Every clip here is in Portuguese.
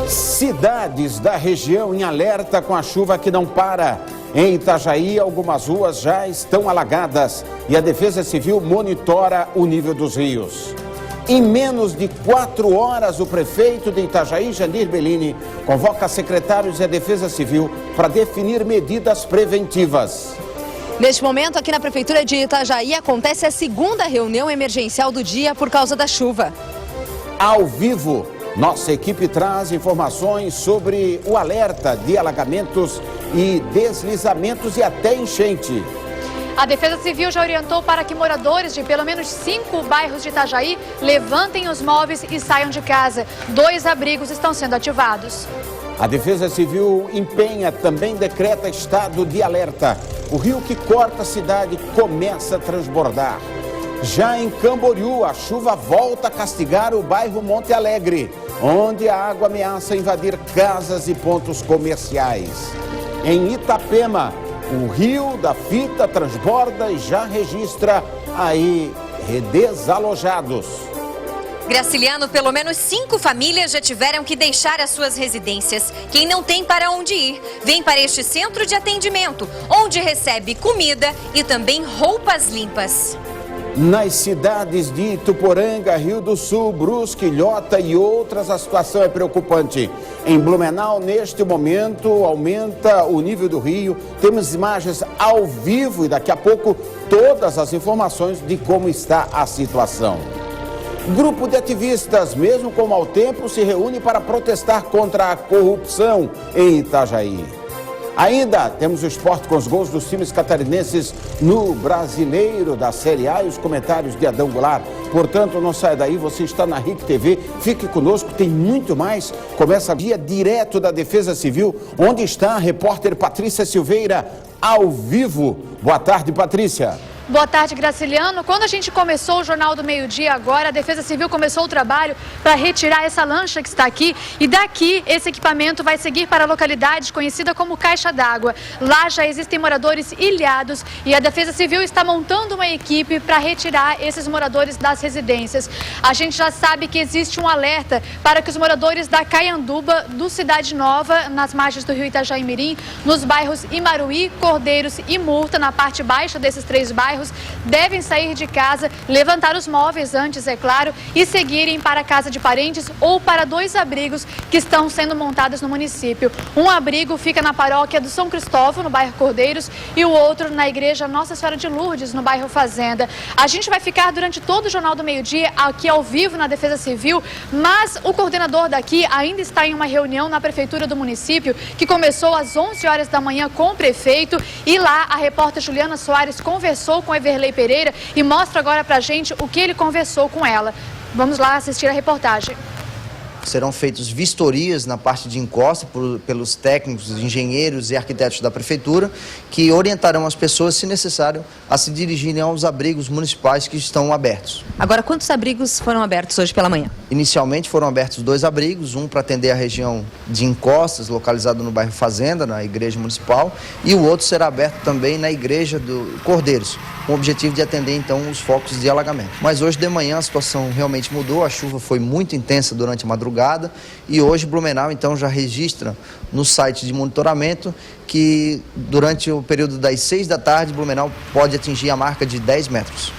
Cidades da região em alerta com a chuva que não para. Em Itajaí, algumas ruas já estão alagadas e a Defesa Civil monitora o nível dos rios. Em menos de 4 horas, o prefeito de Itajaí, Janir Bellini, convoca secretários e a Defesa Civil para definir medidas preventivas. Neste momento, aqui na Prefeitura de Itajaí, acontece a segunda reunião emergencial do dia por causa da chuva. Ao vivo, nossa equipe traz informações sobre o alerta de alagamentos e deslizamentos e até enchente. A Defesa Civil já orientou para que moradores de pelo menos 5 bairros de Itajaí levantem os móveis e saiam de casa. 2 abrigos estão sendo ativados. A Defesa Civil também decreta estado de alerta. O rio que corta a cidade começa a transbordar. Já em Camboriú, a chuva volta a castigar o bairro Monte Alegre, onde a água ameaça invadir casas e pontos comerciais. Em Itapema, o rio da Fita transborda e já registra aí desalojados. Graciliano, pelo menos 5 famílias já tiveram que deixar as suas residências. Quem não tem para onde ir, vem para este centro de atendimento, onde recebe comida e também roupas limpas. Nas cidades de Ituporanga, Rio do Sul, Brusque, Ilhota e outras, a situação é preocupante. Em Blumenau, neste momento, aumenta o nível do rio. Temos imagens ao vivo e daqui a pouco todas as informações de como está a situação. Grupo de ativistas, mesmo com mau tempo, se reúne para protestar contra a corrupção em Itajaí. Ainda temos o esporte com os gols dos times catarinenses no Brasileiro da Série A e os comentários de Adão Goulart. Portanto, não saia daí, você está na RIC TV, fique conosco, tem muito mais. Começa dia direto da Defesa Civil, onde está a repórter Patrícia Silveira, ao vivo. Boa tarde, Patrícia. Boa tarde, Graciliano. Quando a gente começou o Jornal do Meio-Dia agora, a Defesa Civil começou o trabalho para retirar essa lancha que está aqui. E daqui, esse equipamento vai seguir para a localidade conhecida como Caixa d'Água. Lá já existem moradores ilhados e a Defesa Civil está montando uma equipe para retirar esses moradores das residências. A gente já sabe que existe um alerta para que os moradores da Caianduba, do Cidade Nova, nas margens do rio Itajaí-Mirim, nos bairros Imaruí, Cordeiros e Murta, na parte baixa desses 3 bairros, devem sair de casa, levantar os móveis antes, é claro, e seguirem para a casa de parentes ou para 2 abrigos que estão sendo montados no município. Um abrigo fica na paróquia do São Cristóvão, no bairro Cordeiros, e o outro na igreja Nossa Senhora de Lourdes, no bairro Fazenda. A gente vai ficar durante todo o Jornal do Meio-Dia aqui ao vivo na Defesa Civil, mas o coordenador daqui ainda está em uma reunião na prefeitura do município que começou às 11 horas da manhã com o prefeito, e lá a repórter Juliana Soares conversou com Everley Pereira e mostra agora pra gente o que ele conversou com ela. Vamos lá assistir a reportagem. Serão feitas vistorias na parte de encosta pelos técnicos, engenheiros e arquitetos da prefeitura, que orientarão as pessoas, se necessário, a se dirigirem aos abrigos municipais que estão abertos. Agora, quantos abrigos foram abertos hoje pela manhã? Inicialmente foram abertos 2 abrigos, um para atender a região de encostas, localizado no bairro Fazenda, na igreja municipal, e o outro será aberto também na igreja do Cordeiros, com o objetivo de atender então os focos de alagamento. Mas hoje de manhã a situação realmente mudou, a chuva foi muito intensa durante a madrugada, e hoje Blumenau então já registra no site de monitoramento que durante o período das 6 da tarde Blumenau pode atingir a marca de 10 metros.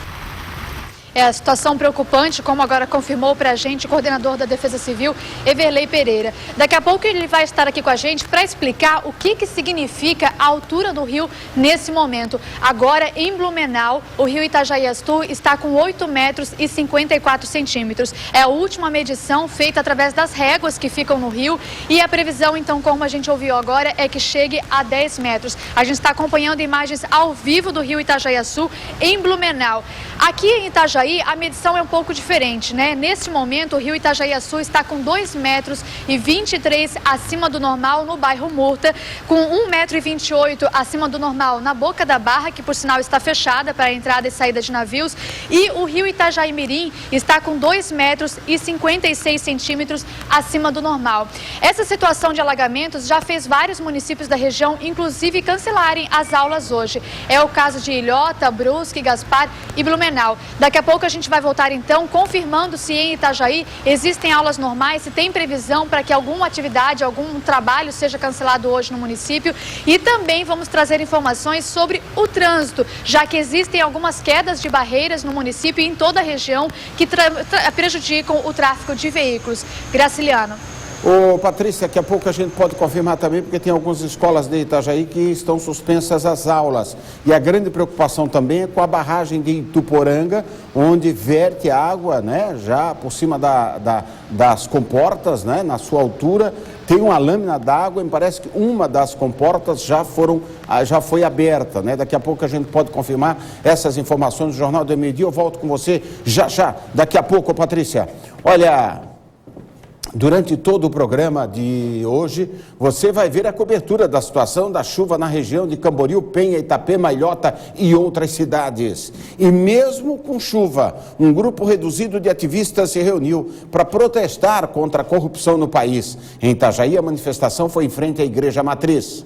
É a situação preocupante, como agora confirmou para a gente o coordenador da Defesa Civil, Everley Pereira. Daqui a pouco ele vai estar aqui com a gente para explicar o que significa a altura do rio nesse momento. Agora, em Blumenau, o rio Itajaí-Açu está com 8 metros e 54 centímetros. É a última medição feita através das réguas que ficam no rio e a previsão, então, como a gente ouviu agora, é que chegue a 10 metros. A gente está acompanhando imagens ao vivo do rio Itajaí-Açu em Blumenau. Aqui em Itajaí, a medição é um pouco diferente, né? Nesse momento, o rio Itajaí-Açu está com 2 metros e 23 acima do normal no bairro Murta, com 1 metro e 28 acima do normal na Boca da Barra, que por sinal está fechada para a entrada e saída de navios, e o rio Itajaí-Mirim está com 2 metros e 56 centímetros acima do normal. Essa situação de alagamentos já fez vários municípios da região, inclusive, cancelarem as aulas hoje. É o caso de Ilhota, Brusque, Gaspar e Blumenau. Daqui a pouco a gente vai voltar então confirmando se em Itajaí existem aulas normais, se tem previsão para que alguma atividade, algum trabalho seja cancelado hoje no município. E também vamos trazer informações sobre o trânsito, já que existem algumas quedas de barreiras no município e em toda a região que prejudicam o tráfego de veículos. Graciliano. Ô, Patrícia, daqui a pouco a gente pode confirmar também, porque tem algumas escolas de Itajaí que estão suspensas as aulas. E a grande preocupação também é com a barragem de Ituporanga, onde verte água, né, já por cima das comportas, né, na sua altura. Tem uma lâmina d'água e me parece que uma das comportas já foi aberta, né? Daqui a pouco a gente pode confirmar essas informações no Jornal do Meio-Dia. Eu volto com você já. Daqui a pouco, Patrícia. Olha, durante todo o programa de hoje, você vai ver a cobertura da situação da chuva na região de Camboriú, Penha, Itapema, Ilhota e outras cidades. E mesmo com chuva, um grupo reduzido de ativistas se reuniu para protestar contra a corrupção no país. Em Itajaí, a manifestação foi em frente à Igreja Matriz.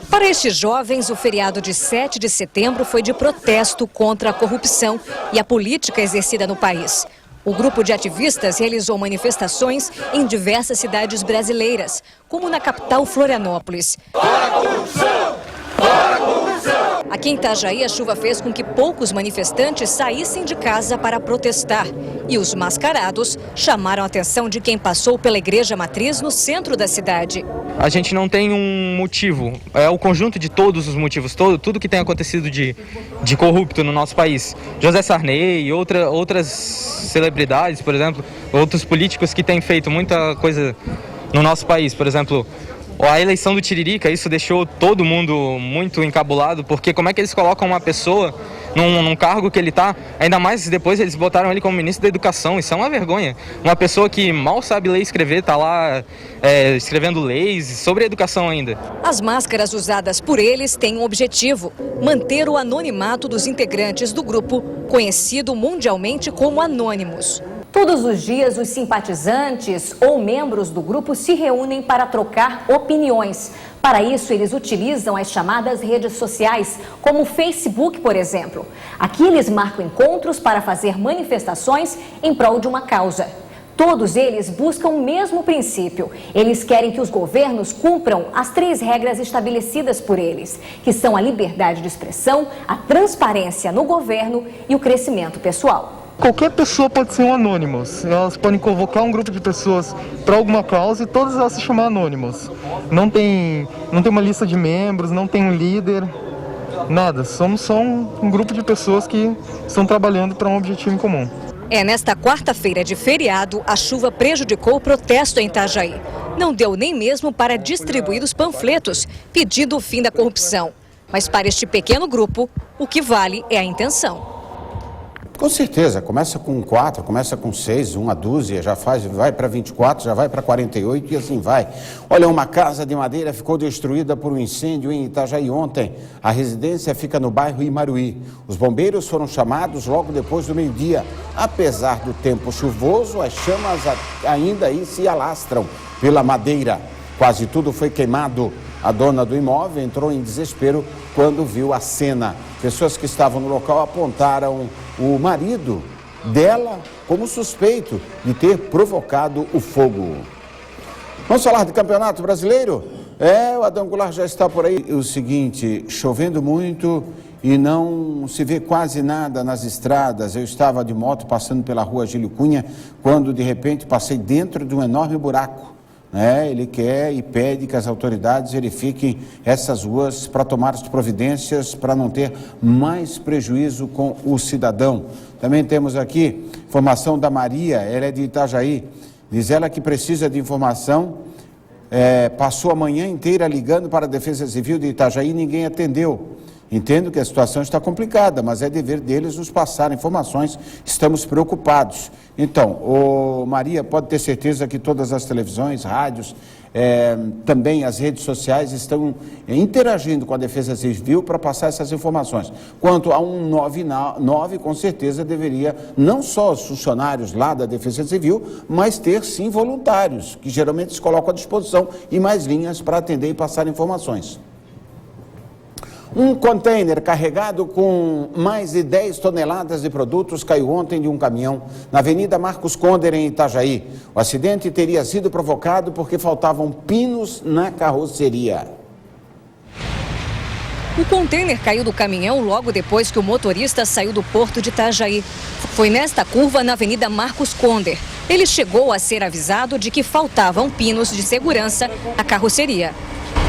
Para estes jovens, o feriado de 7 de setembro foi de protesto contra a corrupção e a política exercida no país. O grupo de ativistas realizou manifestações em diversas cidades brasileiras, como na capital Florianópolis. Fora a corrupção! Fora a corrupção! Aqui em Itajaí, a chuva fez com que poucos manifestantes saíssem de casa para protestar. E os mascarados chamaram a atenção de quem passou pela Igreja Matriz no centro da cidade. A gente não tem um motivo, é o conjunto de todos os motivos, tudo que tem acontecido de corrupto no nosso país. José Sarney e outras celebridades, por exemplo, outros políticos que têm feito muita coisa no nosso país. Por exemplo, a eleição do Tiririca, isso deixou todo mundo muito encabulado, porque como é que eles colocam uma pessoa num cargo que ele está, ainda mais depois eles botaram ele como ministro da Educação, isso é uma vergonha. Uma pessoa que mal sabe ler e escrever está lá escrevendo leis sobre a educação ainda. As máscaras usadas por eles têm um objetivo: manter o anonimato dos integrantes do grupo, conhecido mundialmente como Anônimos. Todos os dias, os simpatizantes ou membros do grupo se reúnem para trocar opiniões. Para isso, eles utilizam as chamadas redes sociais, como o Facebook, por exemplo. Aqui eles marcam encontros para fazer manifestações em prol de uma causa. Todos eles buscam o mesmo princípio. Eles querem que os governos cumpram as 3 regras estabelecidas por eles, que são a liberdade de expressão, a transparência no governo e o crescimento pessoal. Qualquer pessoa pode ser um Anônimos. Elas podem convocar um grupo de pessoas para alguma causa e todas elas se chamam Anônimos. Não tem uma lista de membros, não tem um líder, nada. Somos só um grupo de pessoas que estão trabalhando para um objetivo em comum. Nesta quarta-feira de feriado, a chuva prejudicou o protesto em Itajaí. Não deu nem mesmo para distribuir os panfletos, pedindo o fim da corrupção. Mas para este pequeno grupo, o que vale é a intenção. Com certeza, começa com 4, começa com 6, uma dúzia, vai para 24, já vai para 48 e assim vai. Olha, uma casa de madeira ficou destruída por um incêndio em Itajaí ontem. A residência fica no bairro Imaruí. Os bombeiros foram chamados logo depois do meio-dia. Apesar do tempo chuvoso, as chamas ainda aí se alastram pela madeira. Quase tudo foi queimado. A dona do imóvel entrou em desespero quando viu a cena. Pessoas que estavam no local apontaram o marido dela como suspeito de ter provocado o fogo. Vamos falar do Campeonato Brasileiro? O Adão Goulart já está por aí. O seguinte, chovendo muito e não se vê quase nada nas estradas. Eu estava de moto passando pela rua Gílio Cunha quando de repente passei dentro de um enorme buraco. Ele quer e pede que as autoridades verifiquem essas ruas para tomar as providências para não ter mais prejuízo com o cidadão. Também temos aqui informação da Maria, ela é de Itajaí. Diz ela que precisa de informação, passou a manhã inteira ligando para a Defesa Civil de Itajaí e ninguém atendeu. Entendo que a situação está complicada, mas é dever deles nos passar informações, estamos preocupados. Então, Maria, pode ter certeza que todas as televisões, rádios, também as redes sociais estão interagindo com a Defesa Civil para passar essas informações. Quanto a 199, com certeza deveria, não só os funcionários lá da Defesa Civil, mas ter sim voluntários, que geralmente se colocam à disposição e mais linhas para atender e passar informações. Um container carregado com mais de 10 toneladas de produtos caiu ontem de um caminhão na Avenida Marcos Conder, em Itajaí. O acidente teria sido provocado porque faltavam pinos na carroceria. O container caiu do caminhão logo depois que o motorista saiu do porto de Itajaí. Foi nesta curva na Avenida Marcos Conder. Ele chegou a ser avisado de que faltavam pinos de segurança na carroceria.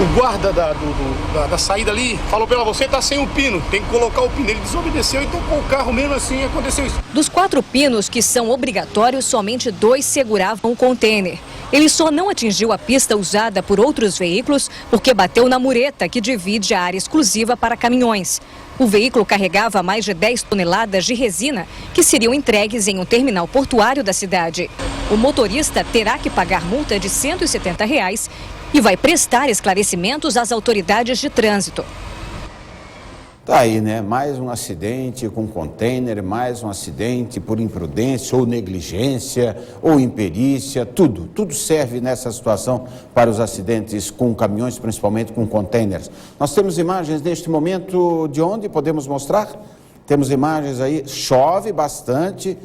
O guarda da saída ali falou para ela: você está sem o pino, tem que colocar o pino. Ele desobedeceu e tocou o carro, mesmo assim aconteceu isso. Dos 4 pinos que são obrigatórios, somente 2 seguravam o container. Ele só não atingiu a pista usada por outros veículos porque bateu na mureta que divide a área exclusiva para caminhões. O veículo carregava mais de 10 toneladas de resina que seriam entregues em um terminal portuário da cidade. O motorista terá que pagar multa de R$ 170 e vai prestar esclarecimentos às autoridades de trânsito. Tá aí, né? Mais um acidente com container, mais um acidente por imprudência ou negligência ou imperícia, tudo serve nessa situação para os acidentes com caminhões, principalmente com containers. Nós temos imagens neste momento de onde podemos mostrar? Temos imagens aí, chove bastante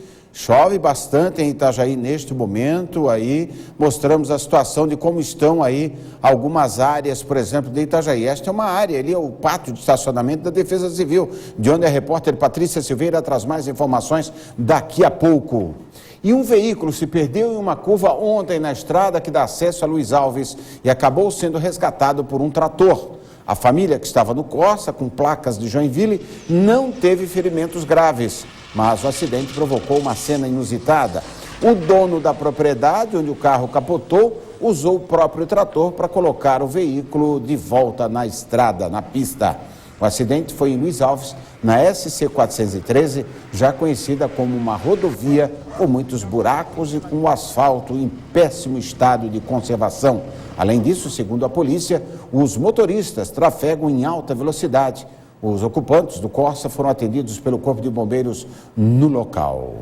em Itajaí neste momento. Aí mostramos a situação de como estão aí algumas áreas, por exemplo, de Itajaí. Esta é uma área, ali é o pátio de estacionamento da Defesa Civil, de onde a repórter Patrícia Silveira traz mais informações daqui a pouco. E um veículo se perdeu em uma curva ontem na estrada que dá acesso a Luiz Alves e acabou sendo resgatado por um trator. A família que estava no Corsa, com placas de Joinville, não teve ferimentos graves, mas o acidente provocou uma cena inusitada. O dono da propriedade, onde o carro capotou, usou o próprio trator para colocar o veículo de volta na estrada, na pista. O acidente foi em Luiz Alves, na SC 413, já conhecida como uma rodovia com muitos buracos e com o asfalto em péssimo estado de conservação. Além disso, segundo a polícia, os motoristas trafegam em alta velocidade. Os ocupantes do Corsa foram atendidos pelo Corpo de Bombeiros no local.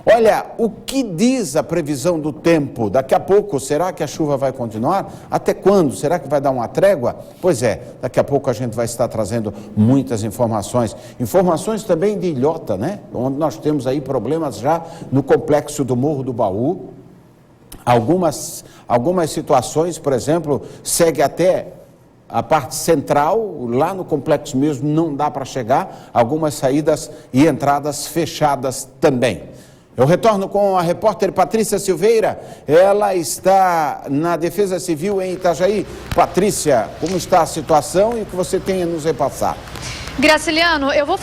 Olha, o que diz a previsão do tempo? Daqui a pouco, será que a chuva vai continuar? Até quando? Será que vai dar uma trégua? Pois é, daqui a pouco a gente vai estar trazendo muitas informações. Informações também de Ilhota, né? Onde nós temos aí problemas já no complexo do Morro do Baú. Algumas situações, por exemplo, segue até a parte central, lá no complexo mesmo não dá para chegar, algumas saídas e entradas fechadas também. Eu retorno com a repórter Patrícia Silveira, ela está na Defesa Civil em Itajaí. Patrícia, como está a situação e o que você tem a nos repassar? Graciliano, eu vou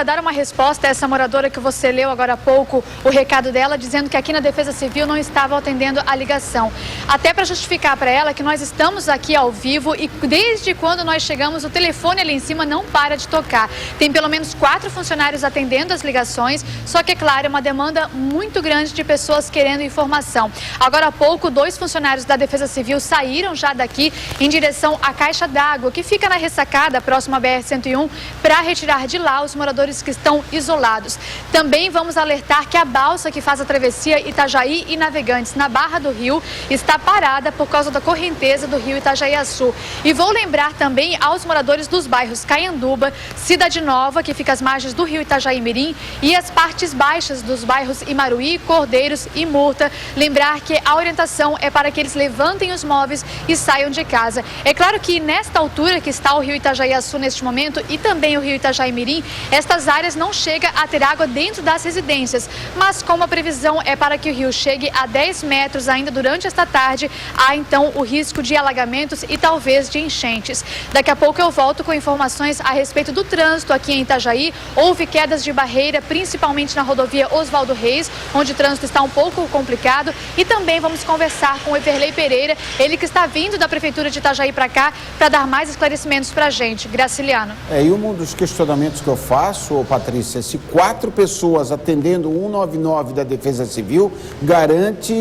dar uma resposta a essa moradora que você leu agora há pouco, o recado dela, dizendo que aqui na Defesa Civil não estava atendendo a ligação. Até para justificar para ela que nós estamos aqui ao vivo e desde quando nós chegamos, o telefone ali em cima não para de tocar. Tem pelo menos 4 funcionários atendendo as ligações, só que, é claro, é uma demanda muito grande de pessoas querendo informação. Agora há pouco, 2 funcionários da Defesa Civil saíram já daqui em direção à caixa d'água, que fica na ressacada, próxima à BR-101, para retirar de lá os moradores que estão isolados. Também vamos alertar que a balsa que faz a travessia Itajaí e Navegantes na Barra do Rio está parada por causa da correnteza do rio Itajaiaçu. E vou lembrar também aos moradores dos bairros Caianduba, Cidade Nova, que fica às margens do rio Itajaí-Mirim, e as partes baixas dos bairros Imaruí, Cordeiros e Murta, lembrar que a orientação é para que eles levantem os móveis e saiam de casa. É claro que nesta altura que está o rio Itajaiaçu neste momento e também o rio Itajaí-Mirim, estas áreas não chegam a ter água dentro das residências, mas como a previsão é para que o rio chegue a 10 metros ainda durante esta tarde, há então o risco de alagamentos e talvez de enchentes. Daqui a pouco eu volto com informações a respeito do trânsito aqui em Itajaí. Houve quedas de barreira, principalmente na rodovia Oswaldo Reis, onde o trânsito está um pouco complicado, e também vamos conversar com o Everley Pereira, ele que está vindo da Prefeitura de Itajaí para cá, para dar mais esclarecimentos para a gente. Graciliano. E o um dos questionamentos que eu faço, Patrícia, se 4 pessoas atendendo 199 da Defesa Civil garante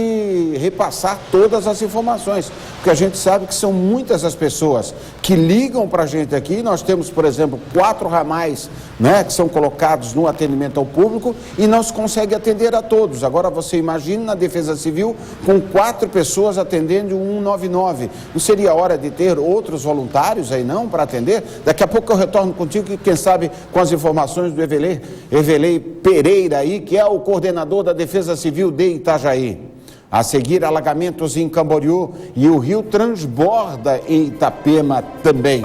repassar todas as informações, porque a gente sabe que são muitas as pessoas que ligam para a gente aqui. Nós temos, por exemplo, 4 ramais, né, que são colocados no atendimento ao público e não se consegue atender a todos. Agora você imagine na Defesa Civil com 4 pessoas atendendo 199. Não seria hora de ter outros voluntários aí não para atender? Daqui a pouco eu retorno contigo, que quem sabe com as informações do Everley Pereira aí, que é o coordenador da Defesa Civil de Itajaí. A seguir, alagamentos em Camboriú e o rio transborda em Itapema também.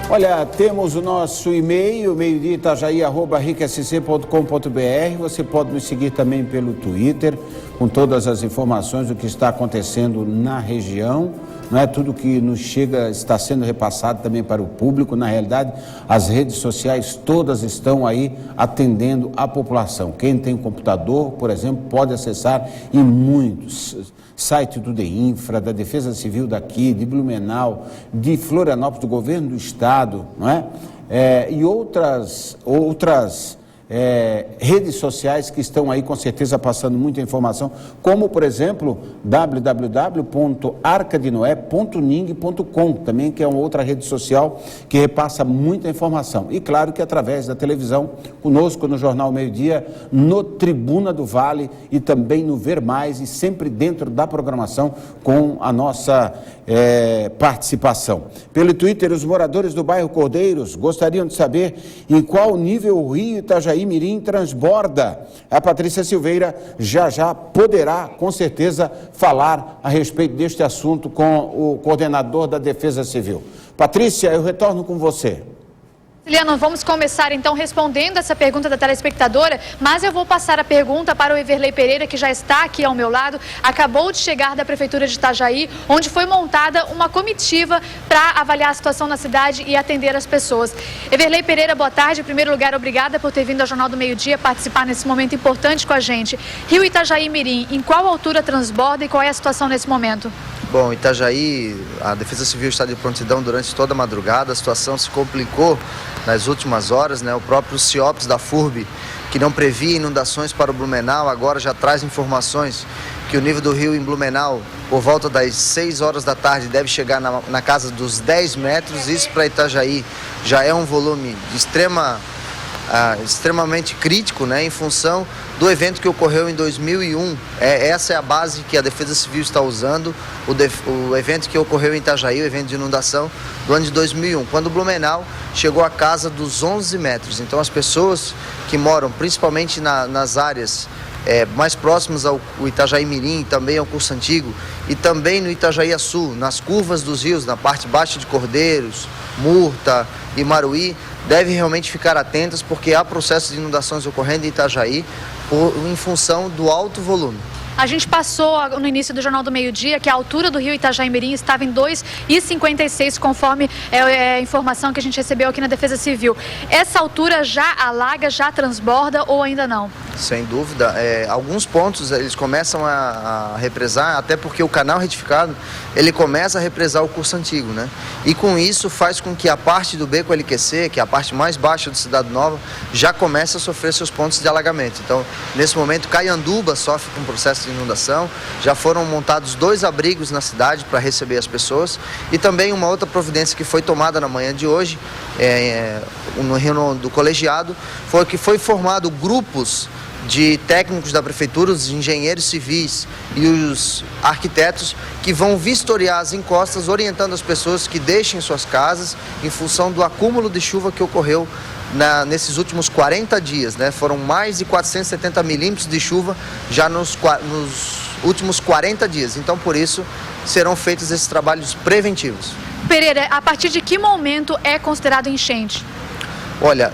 Olha, temos o nosso e-mail, meiodia.itajaí@ricsc.com.br. Você pode nos seguir também pelo Twitter, com todas as informações do que está acontecendo na região. Não é tudo que nos chega está sendo repassado também para o público. Na realidade, as redes sociais todas estão aí atendendo a população. Quem tem computador, por exemplo, pode acessar e muitos. Site do DEINFRA, da Defesa Civil daqui, de Blumenau, de Florianópolis, do governo do estado, não é? E outras redes sociais que estão aí com certeza passando muita informação, como por exemplo www.arcadenoé.ning.com, também, que é uma outra rede social que repassa muita informação. E claro que através da televisão, conosco no Jornal Meio Dia, no Tribuna do Vale e também no Ver Mais, e sempre dentro da programação com a nossa participação. Pelo Twitter, os moradores do bairro Cordeiros gostariam de saber em qual nível o rio Itajaí Mirim transborda. A Patrícia Silveira já poderá, com certeza, falar a respeito deste assunto com o coordenador da Defesa Civil. Patrícia, eu retorno com você. Graciliano, vamos começar então respondendo essa pergunta da telespectadora, mas eu vou passar a pergunta para o Everley Pereira, que já está aqui ao meu lado, acabou de chegar da Prefeitura de Itajaí, onde foi montada uma comitiva para avaliar a situação na cidade e atender as pessoas. Everley Pereira, boa tarde. Em primeiro lugar, obrigada por ter vindo ao Jornal do Meio Dia participar nesse momento importante com a gente. Rio Itajaí Mirim, em qual altura transborda e qual é a situação nesse momento? Bom, Itajaí, a Defesa Civil está de prontidão durante toda a madrugada, a situação se complicou nas últimas horas, né? O próprio CIOPS da FURB, que não previa inundações para o Blumenau, agora já traz informações que o nível do rio em Blumenau, por volta das 6 horas da tarde, deve chegar na casa dos 10 metros. Isso para Itajaí já é um volume extremamente crítico, né, em função do evento que ocorreu em 2001. Essa é a base que a Defesa Civil está usando, o evento que ocorreu em Itajaí, o evento de inundação do ano de 2001, quando o Blumenau chegou à casa dos 11 metros. Então as pessoas que moram principalmente nas áreas mais próximas ao Itajaí Mirim, também ao Curso Antigo, e também no Itajaí Sul, nas curvas dos rios, na parte baixa de Cordeiros, Murta e Maruí, devem realmente ficar atentas, porque há processos de inundações ocorrendo em Itajaí em função do alto volume. A gente passou no início do Jornal do Meio Dia que a altura do rio Itajaí Mirim estava em 2,56, conforme a informação que a gente recebeu aqui na Defesa Civil. Essa altura já alaga, já transborda ou ainda não? Sem dúvida. Alguns pontos eles começam a represar, até porque o canal retificado, ele começa a represar o curso antigo, né? E com isso faz com que a parte do Beco LQC, que é a parte mais baixa de Cidade Nova, já comece a sofrer seus pontos de alagamento. Então, nesse momento, Caianduba sofre com um processo de inundação, já foram montados 2 abrigos na cidade para receber as pessoas, e também uma outra providência que foi tomada na manhã de hoje, no Rio do Colegiado, foi que foi formado grupos de técnicos da prefeitura, os engenheiros civis e os arquitetos, que vão vistoriar as encostas, orientando as pessoas que deixem suas casas em função do acúmulo de chuva que ocorreu nesses últimos 40 dias, né? Foram mais de 470 milímetros de chuva já nos últimos 40 dias. Então, por isso, serão feitos esses trabalhos preventivos. Pereira, a partir de que momento é considerado enchente? Olha,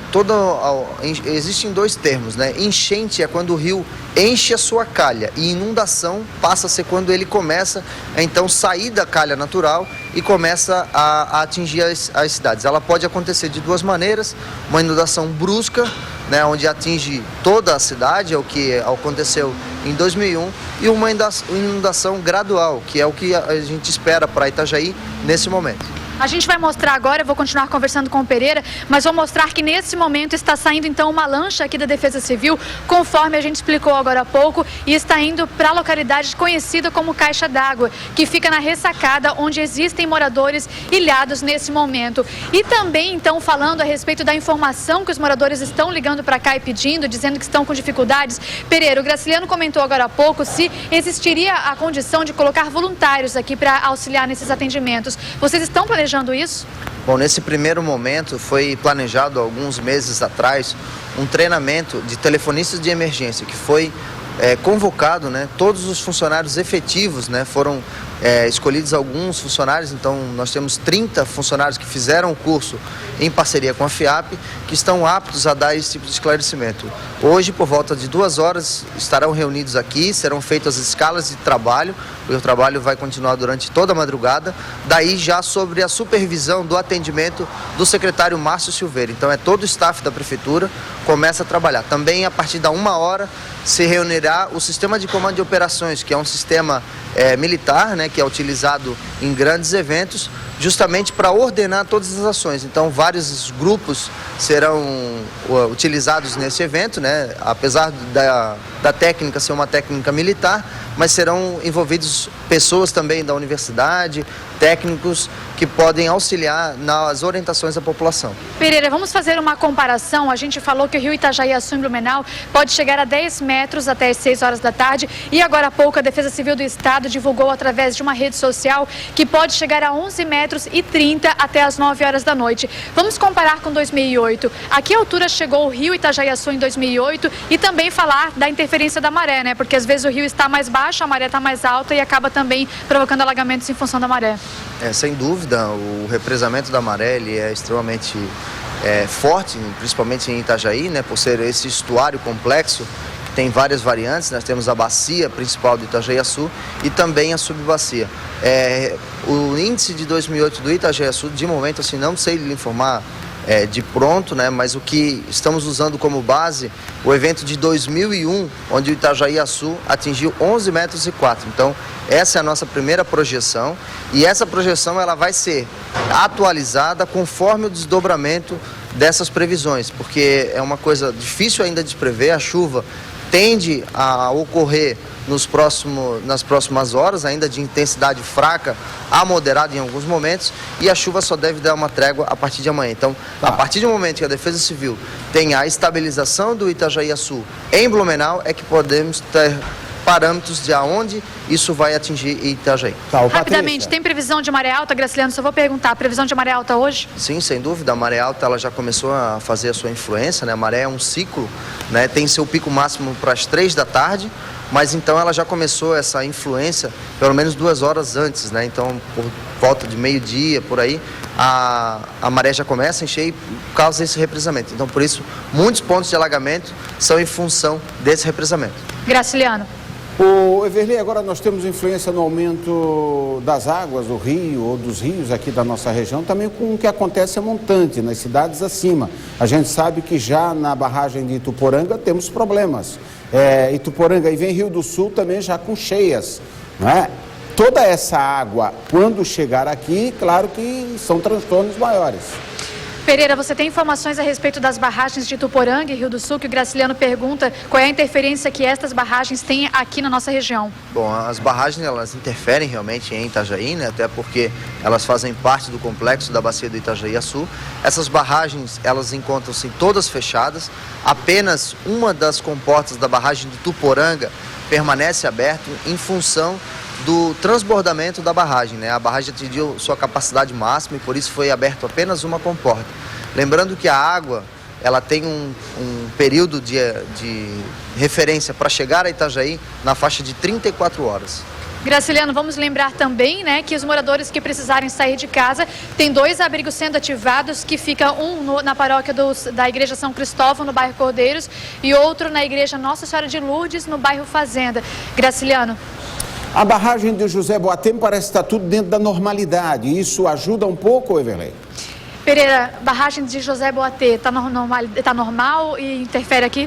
existem 2 termos, né? Enchente é quando o rio enche a sua calha, e inundação passa a ser quando ele começa a então sair da calha natural e começa a atingir as cidades. Ela pode acontecer de 2 maneiras: uma inundação brusca, né, onde atinge toda a cidade, é o que aconteceu em 2001, e uma inundação gradual, que é o que a gente espera para Itajaí nesse momento. A gente vai mostrar agora, eu vou continuar conversando com o Pereira, mas vou mostrar que nesse momento está saindo então uma lancha aqui da Defesa Civil, conforme a gente explicou agora há pouco, e está indo para a localidade conhecida como Caixa d'Água, que fica na ressacada, onde existem moradores ilhados nesse momento. E também então falando a respeito da informação que os moradores estão ligando para cá e pedindo, dizendo que estão com dificuldades. Pereira, o Graciliano comentou agora há pouco se existiria a condição de colocar voluntários aqui para auxiliar nesses atendimentos. Vocês estão planejando isso? Bom, nesse primeiro momento foi planejado alguns meses atrás um treinamento de telefonistas de emergência que foi convocado, né? Todos os funcionários efetivos, né? Foram escolhidos alguns funcionários, então nós temos 30 funcionários que fizeram o curso em parceria com a FIAP, que estão aptos a dar esse tipo de esclarecimento. Hoje, por volta de 2 horas, estarão reunidos aqui, serão feitas as escalas de trabalho, o trabalho vai continuar durante toda a madrugada, daí já sobre a supervisão do atendimento do secretário Márcio Silveira. Então todo o staff da Prefeitura começa a trabalhar. Também a partir da 1 hora se reunirá o sistema de comando de operações, que é um sistema militar, né, que é utilizado em grandes eventos, justamente para ordenar todas as ações. Então vários grupos serão utilizados nesse evento, né, apesar da técnica ser uma técnica militar, mas serão envolvidos pessoas também da universidade, técnicos que podem auxiliar nas orientações da população. Pereira, vamos fazer uma comparação. A gente falou que o rio Itajaí-Açu em Blumenau pode chegar a 10 metros até as 6 horas da tarde e agora há pouco a Defesa Civil do Estado divulgou através de uma rede social que pode chegar a 11 metros e 30 até as 9 horas da noite. Vamos comparar com 2008. A que altura chegou o rio Itajaí-Açu em 2008 e também falar da interferência da maré, né? Porque às vezes o rio está mais baixo, a maré está mais alta e acaba também provocando alagamentos em função da maré. Sem dúvida, o represamento da maré ele é extremamente forte, principalmente em Itajaí, né, por ser esse estuário complexo, que tem várias variantes. Nós temos a bacia principal do Itajaí-Açu e também a subbacia. O índice de 2008 do Itajaí-Açu, de momento, assim, não sei lhe informar de pronto, né, mas o que estamos usando como base, o evento de 2001, onde o Itajaí-Açu atingiu 11 metros e 4. Então, essa é a nossa primeira projeção e essa projeção ela vai ser atualizada conforme o desdobramento dessas previsões, porque é uma coisa difícil ainda de prever. A chuva tende a ocorrer nas próximas horas, ainda de intensidade fraca a moderada em alguns momentos, e a chuva só deve dar uma trégua a partir de amanhã. Então, a partir do momento que a Defesa Civil tem a estabilização do Itajaí-Açu em Blumenau, é que podemos ter parâmetros de aonde isso vai atingir Itajaí. Rapidamente, tem previsão de maré alta, Graciliano? Só vou perguntar, previsão de maré alta hoje? Sim, sem dúvida, a maré alta ela já começou a fazer a sua influência, né? A maré é um ciclo, né? Tem seu pico máximo para as 3 da tarde, mas então ela já começou essa influência pelo menos 2 horas antes, né? Então, por volta de meio-dia, por aí, a maré já começa a encher por causa desse represamento. Então, por isso, muitos pontos de alagamento são em função desse represamento. Graciliano. O Everley, agora nós temos influência no aumento das águas do rio ou dos rios aqui da nossa região, também com o que acontece a montante, nas cidades acima. A gente sabe que já na barragem de Ituporanga temos problemas. Ituporanga e vem Rio do Sul também já com cheias, não é? Toda essa água, quando chegar aqui, claro que são transtornos maiores. Pereira, você tem informações a respeito das barragens de Ituporanga e Rio do Sul, que o Graciliano pergunta qual é a interferência que estas barragens têm aqui na nossa região? Bom, as barragens elas interferem realmente em Itajaí, né? Até porque elas fazem parte do complexo da bacia do Itajaí-Açu. Essas barragens, elas encontram-se todas fechadas. Apenas uma das comportas da barragem de Ituporanga permanece aberta em função do transbordamento da barragem, né? A barragem atingiu sua capacidade máxima e por isso foi aberto apenas uma comporta. Lembrando que a água ela tem um período de referência para chegar a Itajaí na faixa de 34 horas. Graciliano, vamos lembrar também, né, que os moradores que precisarem sair de casa, tem 2 abrigos sendo ativados, que fica um na paróquia da Igreja São Cristóvão, no bairro Cordeiros, e outro na Igreja Nossa Senhora de Lourdes, no bairro Fazenda. Graciliano. A barragem de José Boatém parece estar tudo dentro da normalidade. Isso ajuda um pouco, Everley? Pereira, barragem de José Boatém está normal e interfere aqui?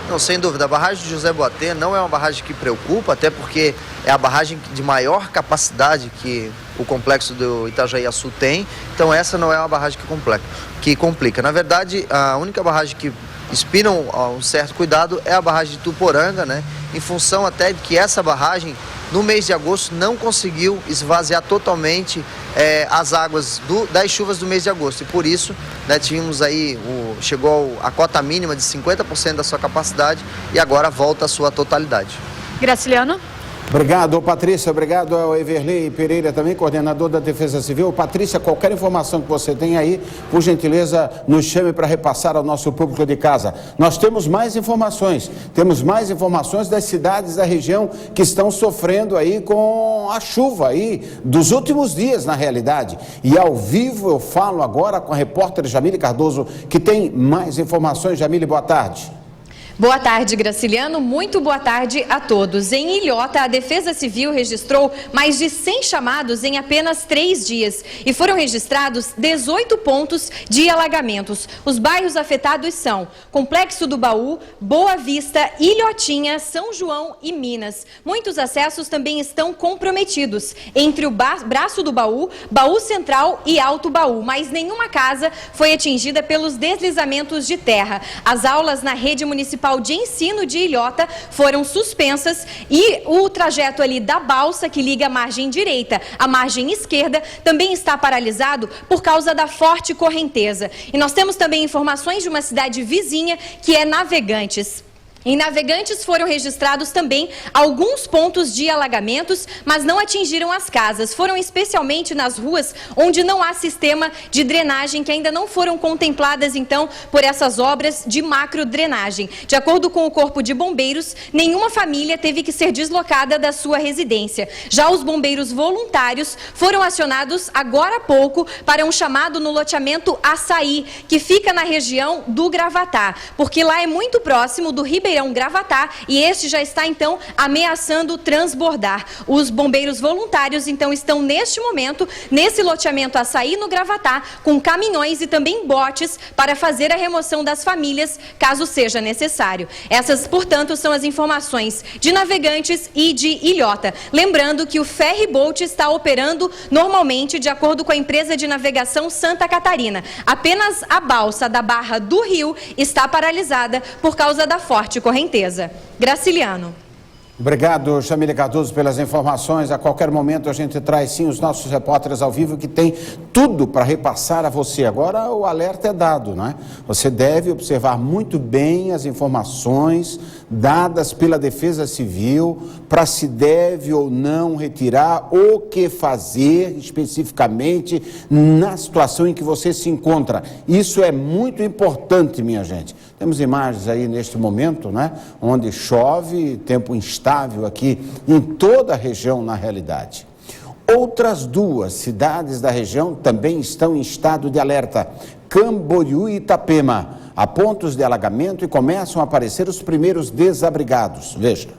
Não, sem dúvida. A barragem de José Boatém não é uma barragem que preocupa, até porque é a barragem de maior capacidade que o complexo do Itajaí-Açu tem. Então essa não é uma barragem que complica. Na verdade, a única barragem que inspira um certo cuidado é a barragem de Tuporanga, né? Em função até de que essa barragem, no mês de agosto, não conseguiu esvaziar totalmente as águas das chuvas do mês de agosto. E por isso, né, tínhamos aí, chegou a cota mínima de 50% da sua capacidade e agora volta à sua totalidade. Graciliano? Obrigado, Patrícia. Obrigado ao Everley Pereira, também coordenador da Defesa Civil. Patrícia, qualquer informação que você tenha aí, por gentileza, nos chame para repassar ao nosso público de casa. Nós temos mais informações das cidades da região que estão sofrendo aí com a chuva aí dos últimos dias, na realidade. E ao vivo eu falo agora com a repórter Jamile Cardoso, que tem mais informações. Jamile, boa tarde. Boa tarde, Graciliano. Muito boa tarde a todos. Em Ilhota, a Defesa Civil registrou mais de 100 chamados em apenas 3 dias e foram registrados 18 pontos de alagamentos. Os bairros afetados são Complexo do Baú, Boa Vista, Ilhotinha, São João e Minas. Muitos acessos também estão comprometidos entre o Braço do Baú, Baú Central e Alto Baú, mas nenhuma casa foi atingida pelos deslizamentos de terra. As aulas na rede municipal de ensino de Ilhota foram suspensas e o trajeto ali da balsa que liga a margem direita à margem esquerda também está paralisado por causa da forte correnteza. E nós temos também informações de uma cidade vizinha que é Navegantes. Em Navegantes foram registrados também alguns pontos de alagamentos, mas não atingiram as casas. Foram especialmente nas ruas onde não há sistema de drenagem, que ainda não foram contempladas, então, por essas obras de macrodrenagem. De acordo com o Corpo de Bombeiros, nenhuma família teve que ser deslocada da sua residência. Já os bombeiros voluntários foram acionados agora há pouco para um chamado no loteamento Açaí, que fica na região do Gravatá, porque lá é muito próximo do Ribeirão Gravatá e este já está então ameaçando transbordar. Os bombeiros voluntários então estão neste momento nesse loteamento Açaí no Gravatá com caminhões e também botes para fazer a remoção das famílias caso seja necessário. Essas, portanto, são as informações de Navegantes e de Ilhota. Lembrando que o ferryboat está operando normalmente de acordo com a empresa de navegação Santa Catarina. Apenas a balsa da Barra do Rio está paralisada por causa da forte correnteza. Graciliano. Obrigado, Jamile Cardoso, pelas informações. A qualquer momento a gente traz sim os nossos repórteres ao vivo que tem tudo para repassar a você. Agora o alerta é dado, não é? Você deve observar muito bem as informações dadas pela Defesa Civil para se deve ou não retirar, o que fazer especificamente na situação em que você se encontra. Isso é muito importante, minha gente. Temos imagens aí neste momento, né, onde chove, tempo instável aqui em toda a região na realidade. Outras 2 cidades da região também estão em estado de alerta, Camboriú e Itapema. Há pontos de alagamento e começam a aparecer os primeiros desabrigados. Veja.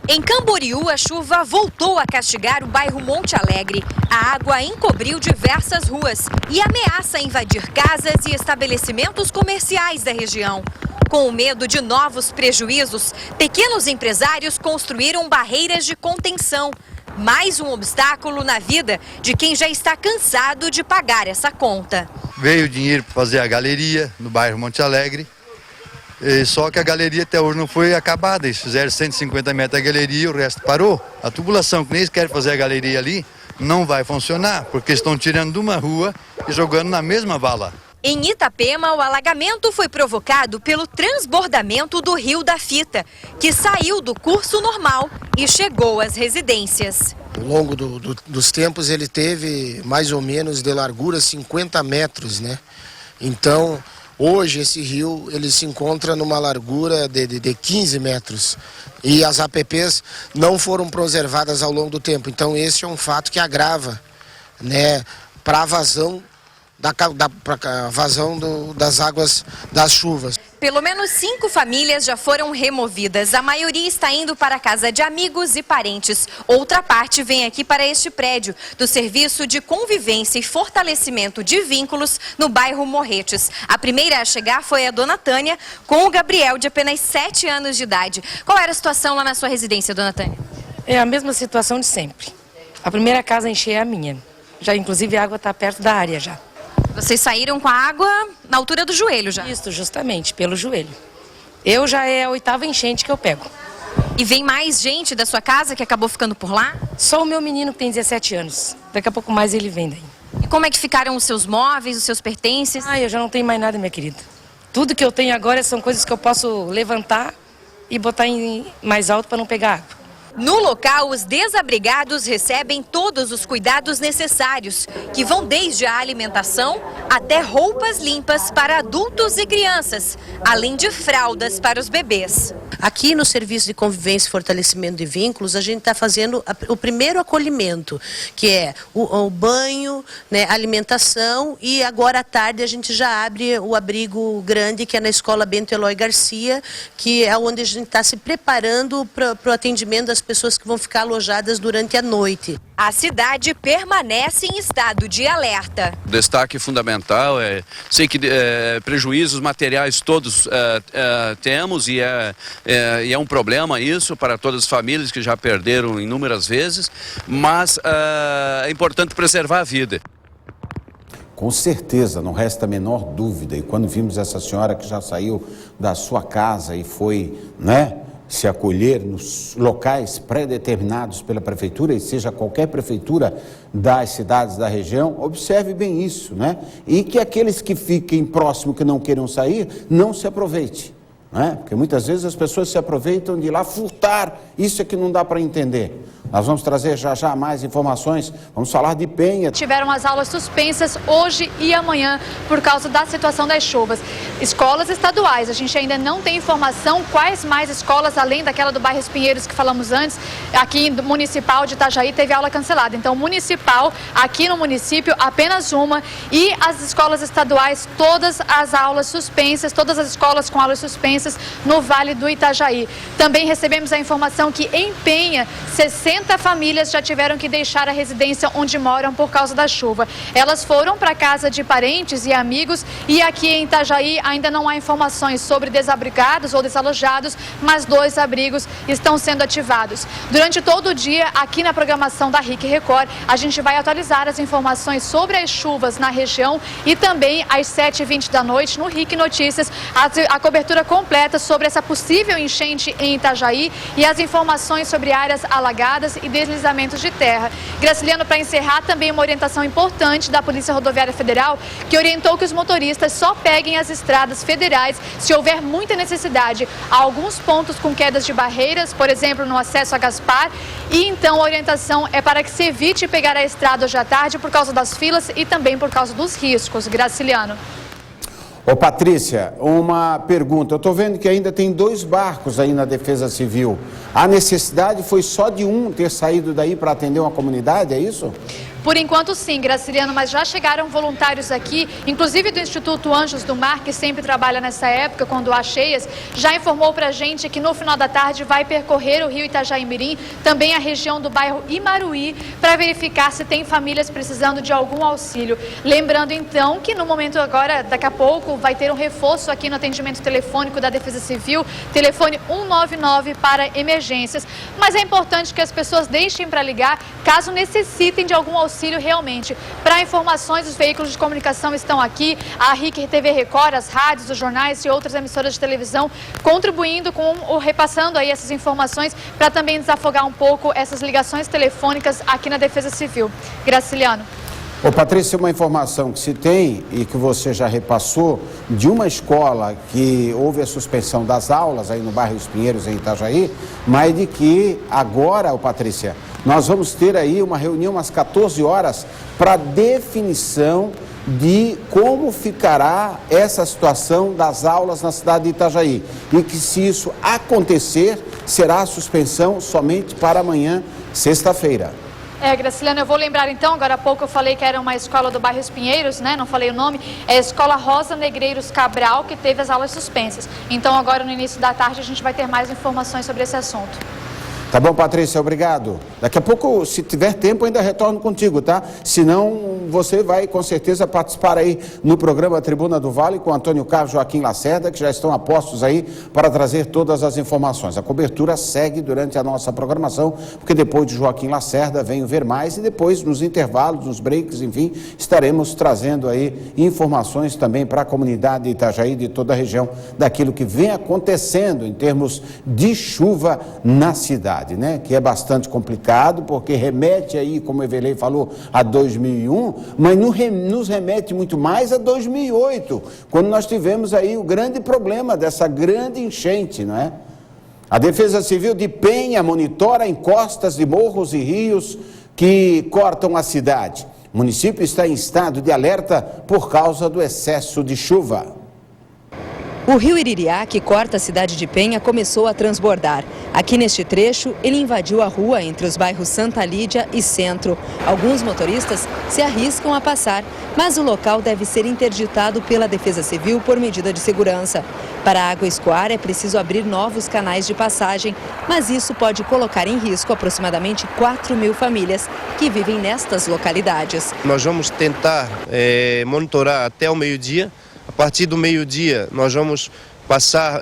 Em Camboriú, a chuva voltou a castigar o bairro Monte Alegre. A água encobriu diversas ruas e ameaça invadir casas e estabelecimentos comerciais da região. Com o medo de novos prejuízos, pequenos empresários construíram barreiras de contenção. Mais um obstáculo na vida de quem já está cansado de pagar essa conta. Veio o dinheiro para fazer a galeria no bairro Monte Alegre. Só que a galeria até hoje não foi acabada. Eles fizeram 150 metros da galeria e o resto parou. A tubulação que nem eles querem fazer a galeria ali não vai funcionar, porque estão tirando de uma rua e jogando na mesma vala. Em Itapema, o alagamento foi provocado pelo transbordamento do Rio da Fita, que saiu do curso normal e chegou às residências. Ao longo dos tempos ele teve mais ou menos de largura 50 metros, né? Então, hoje esse rio ele se encontra numa largura de 15 metros e as APPs não foram preservadas ao longo do tempo. Então esse é um fato que agrava, né, para a vazão das águas das chuvas. Pelo menos 5 famílias já foram removidas. A maioria está indo para a casa de amigos e parentes. Outra parte vem aqui para este prédio, do Serviço de Convivência e Fortalecimento de Vínculos, no bairro Morretes. A primeira a chegar foi a dona Tânia, com o Gabriel, de apenas 7 anos de idade. Qual era a situação lá na sua residência, dona Tânia? É a mesma situação de sempre. A primeira casa a encher é a minha. Já, inclusive, a água está perto da área já. Vocês saíram com a água na altura do joelho já? Isso, justamente, pelo joelho. Eu já é a 8ª enchente que eu pego. E vem mais gente da sua casa que acabou ficando por lá? Só o meu menino que tem 17 anos. Daqui a pouco mais ele vem daí. E como é que ficaram os seus móveis, os seus pertences? Eu já não tenho mais nada, minha querida. Tudo que eu tenho agora são coisas que eu posso levantar e botar mais alto para não pegar água. No local, os desabrigados recebem todos os cuidados necessários, que vão desde a alimentação até roupas limpas para adultos e crianças, além de fraldas para os bebês. Aqui no Serviço de Convivência e Fortalecimento de Vínculos, a gente está fazendo o primeiro acolhimento, que é o banho, né, alimentação, e agora à tarde a gente já abre o abrigo grande, que é na Escola Bento Eloy Garcia, que é onde a gente está se preparando para o atendimento das pessoas que vão ficar alojadas durante a noite. A cidade permanece em estado de alerta. O destaque fundamental sei que prejuízos materiais todos temos e é um problema isso para todas as famílias que já perderam inúmeras vezes, mas é importante preservar a vida. Com certeza, não resta a menor dúvida. E quando vimos essa senhora que já saiu da sua casa e foi, se acolher nos locais pré-determinados pela prefeitura, e seja qualquer prefeitura das cidades da região, observe bem isso, E que aqueles que fiquem próximo, que não queiram sair, não se aproveitem, Porque muitas vezes as pessoas se aproveitam de ir lá furtar, isso é que não dá para entender. Nós vamos trazer já mais informações, vamos falar de Penha. Tiveram as aulas suspensas hoje e amanhã por causa da situação das chuvas. Escolas estaduais, a gente ainda não tem informação quais mais escolas, além daquela do bairro Pinheiros que falamos antes, aqui do municipal de Itajaí teve aula cancelada. Então, municipal, aqui no município, apenas uma, e as escolas estaduais, todas as aulas suspensas, todas as escolas com aulas suspensas no Vale do Itajaí. Também recebemos a informação que em Penha, 60 famílias já tiveram que deixar a residência onde moram por causa da chuva. Elas foram para casa de parentes e amigos, e aqui em Itajaí ainda não há informações sobre desabrigados ou desalojados, mas 2 abrigos estão sendo ativados. Durante todo o dia, aqui na programação da RIC Record, a gente vai atualizar as informações sobre as chuvas na região, e também às 7h20 da noite no RIC Notícias, a cobertura completa sobre essa possível enchente em Itajaí e as informações sobre áreas alagadas e deslizamentos de terra. Graciliano, para encerrar, também uma orientação importante da Polícia Rodoviária Federal, que orientou que os motoristas só peguem as estradas federais se houver muita necessidade. Há alguns pontos com quedas de barreiras, por exemplo, no acesso a Gaspar, e então a orientação é para que se evite pegar a estrada hoje à tarde por causa das filas e também por causa dos riscos. Graciliano. Ô Patrícia, uma pergunta. Eu estou vendo que ainda tem 2 barcos aí na Defesa Civil. A necessidade foi só de um ter saído daí para atender uma comunidade, é isso? Por enquanto sim, Graciliano, mas já chegaram voluntários aqui, inclusive do Instituto Anjos do Mar, que sempre trabalha nessa época, quando há cheias, já informou pra gente que no final da tarde vai percorrer o rio Itajaí-Mirim, também a região do bairro Imaruí, para verificar se tem famílias precisando de algum auxílio. Lembrando então que no momento agora, daqui a pouco, vai ter um reforço aqui no atendimento telefônico da Defesa Civil, telefone 199 para emergências, mas é importante que as pessoas deixem para ligar caso necessitem de algum auxílio realmente. Para informações, os veículos de comunicação estão aqui, a RIC TV Record, as rádios, os jornais e outras emissoras de televisão contribuindo repassando aí essas informações para também desafogar um pouco essas ligações telefônicas aqui na Defesa Civil. Graciliano. Ô Patrícia, uma informação que se tem e que você já repassou de uma escola que houve a suspensão das aulas aí no bairro Os Pinheiros, em Itajaí, mas de que agora, ô Patrícia, nós vamos ter aí uma reunião às 14 horas para definição de como ficará essa situação das aulas na cidade de Itajaí. E que se isso acontecer, será a suspensão somente para amanhã, sexta-feira. Graciliano, eu vou lembrar então, agora há pouco eu falei que era uma escola do bairro Os Pinheiros, não falei o nome, é a Escola Rosa Negreiros Cabral, que teve as aulas suspensas. Então agora no início da tarde a gente vai ter mais informações sobre esse assunto. Tá bom, Patrícia, obrigado. Daqui a pouco, se tiver tempo, ainda retorno contigo, tá? Senão, você vai com certeza participar aí no programa Tribuna do Vale com Antônio Carlos, Joaquim Lacerda, que já estão a postos aí para trazer todas as informações. A cobertura segue durante a nossa programação, porque depois de Joaquim Lacerda vem o Ver Mais e depois, nos intervalos, nos breaks, enfim, estaremos trazendo aí informações também para a comunidade de Itajaí, de toda a região, daquilo que vem acontecendo em termos de chuva na cidade. Né? Que é bastante complicado, porque remete aí, como o Everley falou, a 2001, mas nos remete muito mais a 2008, quando nós tivemos aí o grande problema dessa grande enchente, não é? A Defesa Civil de Penha monitora encostas de morros e rios que cortam a cidade. O município está em estado de alerta por causa do excesso de chuva. O rio Iririá, que corta a cidade de Penha, começou a transbordar. Aqui neste trecho, ele invadiu a rua entre os bairros Santa Lídia e Centro. Alguns motoristas se arriscam a passar, mas o local deve ser interditado pela Defesa Civil por medida de segurança. Para a água escoar, é preciso abrir novos canais de passagem, mas isso pode colocar em risco aproximadamente 4.000 famílias que vivem nestas localidades. Nós vamos tentar monitorar até o meio-dia. A partir do meio-dia, nós vamos passar,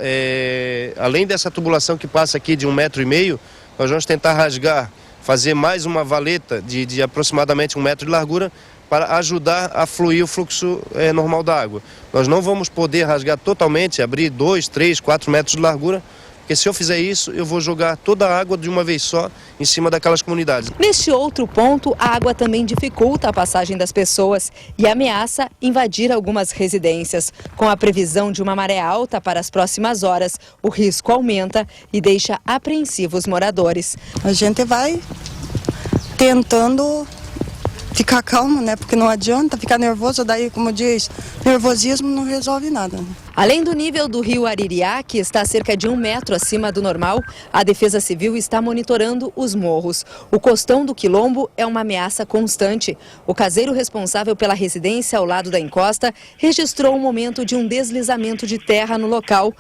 além dessa tubulação que passa aqui de 1,5 m, nós vamos tentar rasgar, fazer mais uma valeta de aproximadamente 1 metro de largura para ajudar a fluir o fluxo normal da água. Nós não vamos poder rasgar totalmente, abrir 2, 3, 4 metros de largura, porque se eu fizer isso, eu vou jogar toda a água de uma vez só em cima daquelas comunidades. Neste outro ponto, a água também dificulta a passagem das pessoas e ameaça invadir algumas residências. Com a previsão de uma maré alta para as próximas horas, o risco aumenta e deixa apreensivos moradores. A gente vai tentando ficar calmo, né? Porque não adianta ficar nervoso, daí, como diz, nervosismo não resolve nada. Além do nível do rio Aririá, que está cerca de 1 metro acima do normal, a Defesa Civil está monitorando os morros. O costão do Quilombo é uma ameaça constante. O caseiro responsável pela residência ao lado da encosta registrou o momento de um deslizamento de terra no local.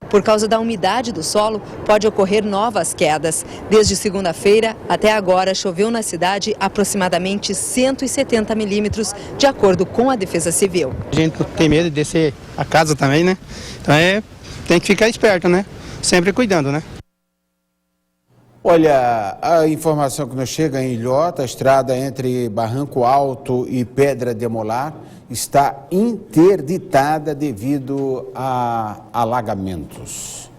Por causa da umidade do solo, pode ocorrer novas quedas. Desde segunda-feira até agora, choveu na cidade aproximadamente 170 milímetros, de acordo com a Defesa Civil. A gente tem medo de descer a casa também, né? Então tem que ficar esperto, né? Sempre cuidando, né? Olha, a informação que nos chega em Ilhota, a estrada entre Barranco Alto e Pedra de Molar, está interditada devido a alagamentos.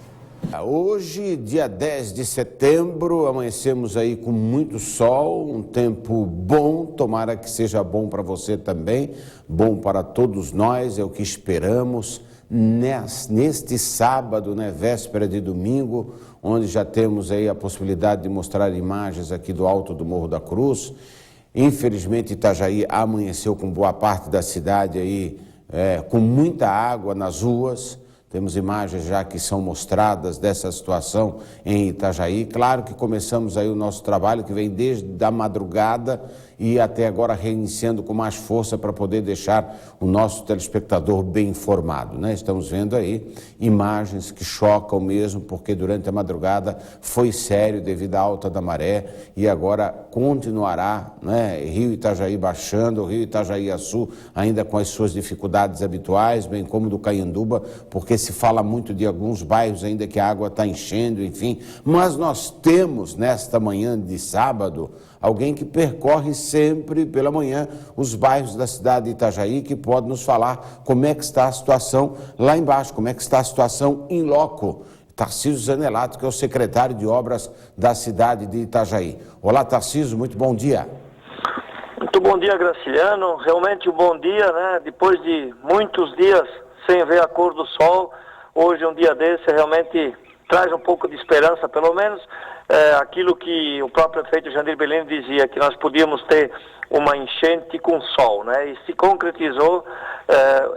Hoje, dia 10 de setembro, amanhecemos aí com muito sol, um tempo bom, tomara que seja bom para você também, bom para todos nós, é o que esperamos neste sábado, né, véspera de domingo, onde já temos aí a possibilidade de mostrar imagens aqui do alto do Morro da Cruz. Infelizmente, Itajaí amanheceu com boa parte da cidade aí, com muita água nas ruas. Temos imagens já que são mostradas dessa situação em Itajaí. Claro que começamos aí o nosso trabalho, que vem desde a madrugada e até agora reiniciando com mais força para poder deixar o nosso telespectador bem informado, né? Estamos vendo aí imagens que chocam mesmo, porque durante a madrugada foi sério devido à alta da maré e agora continuará, né? Rio Itajaí baixando, o Rio Itajaí-Açu ainda com as suas dificuldades habituais, bem como do Caianduba, porque se fala muito de alguns bairros ainda que a água está enchendo, enfim. Mas nós temos nesta manhã de sábado alguém que percorre sempre pela manhã os bairros da cidade de Itajaí, que pode nos falar como é que está a situação lá embaixo, como é que está a situação em loco. Tarcísio Zanelato, que é o secretário de obras da cidade de Itajaí. Olá, Tarcísio, muito bom dia. Muito bom dia, Graciliano. Realmente um bom dia, né? Depois de muitos dias sem ver a cor do sol, hoje um dia desse realmente traz um pouco de esperança, pelo menos aquilo que o próprio prefeito Jandir Bellini dizia, que nós podíamos ter uma enchente com sol, né? E se concretizou,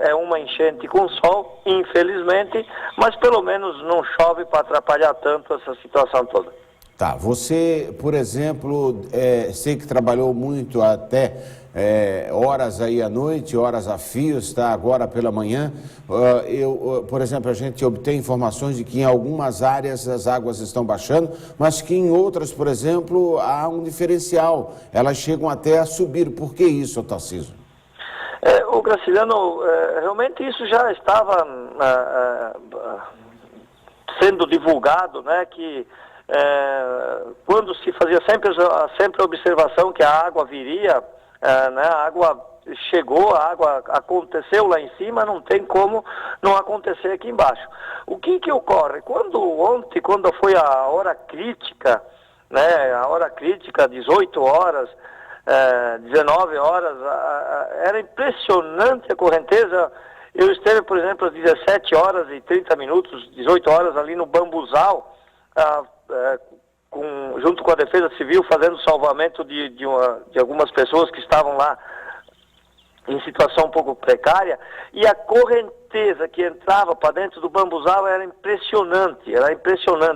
é uma enchente com sol, infelizmente, mas pelo menos não chove para atrapalhar tanto essa situação toda. Tá, você, por exemplo, sei que trabalhou muito até horas aí à noite, horas a fio, está agora pela manhã. Por exemplo, a gente obtém informações de que em algumas áreas as águas estão baixando, mas que em outras, por exemplo, há um diferencial. Elas chegam até a subir. Por que isso, Tarcísio? O Graciliano, realmente isso já estava sendo divulgado, né, que quando se fazia sempre a observação que a água viria, né, a água chegou, a água aconteceu lá em cima, não tem como não acontecer aqui embaixo. O que ocorre? Ontem, quando foi a hora crítica, né, a hora crítica, 18 horas, 19 horas, era impressionante a correnteza. Eu esteve, por exemplo, às 17 horas e 30 minutos, 18 horas ali no Bambuzal, junto com a Defesa Civil, fazendo salvamento de algumas pessoas que estavam lá em situação um pouco precária, e a correnteza que entrava para dentro do Bambuzal era impressionante,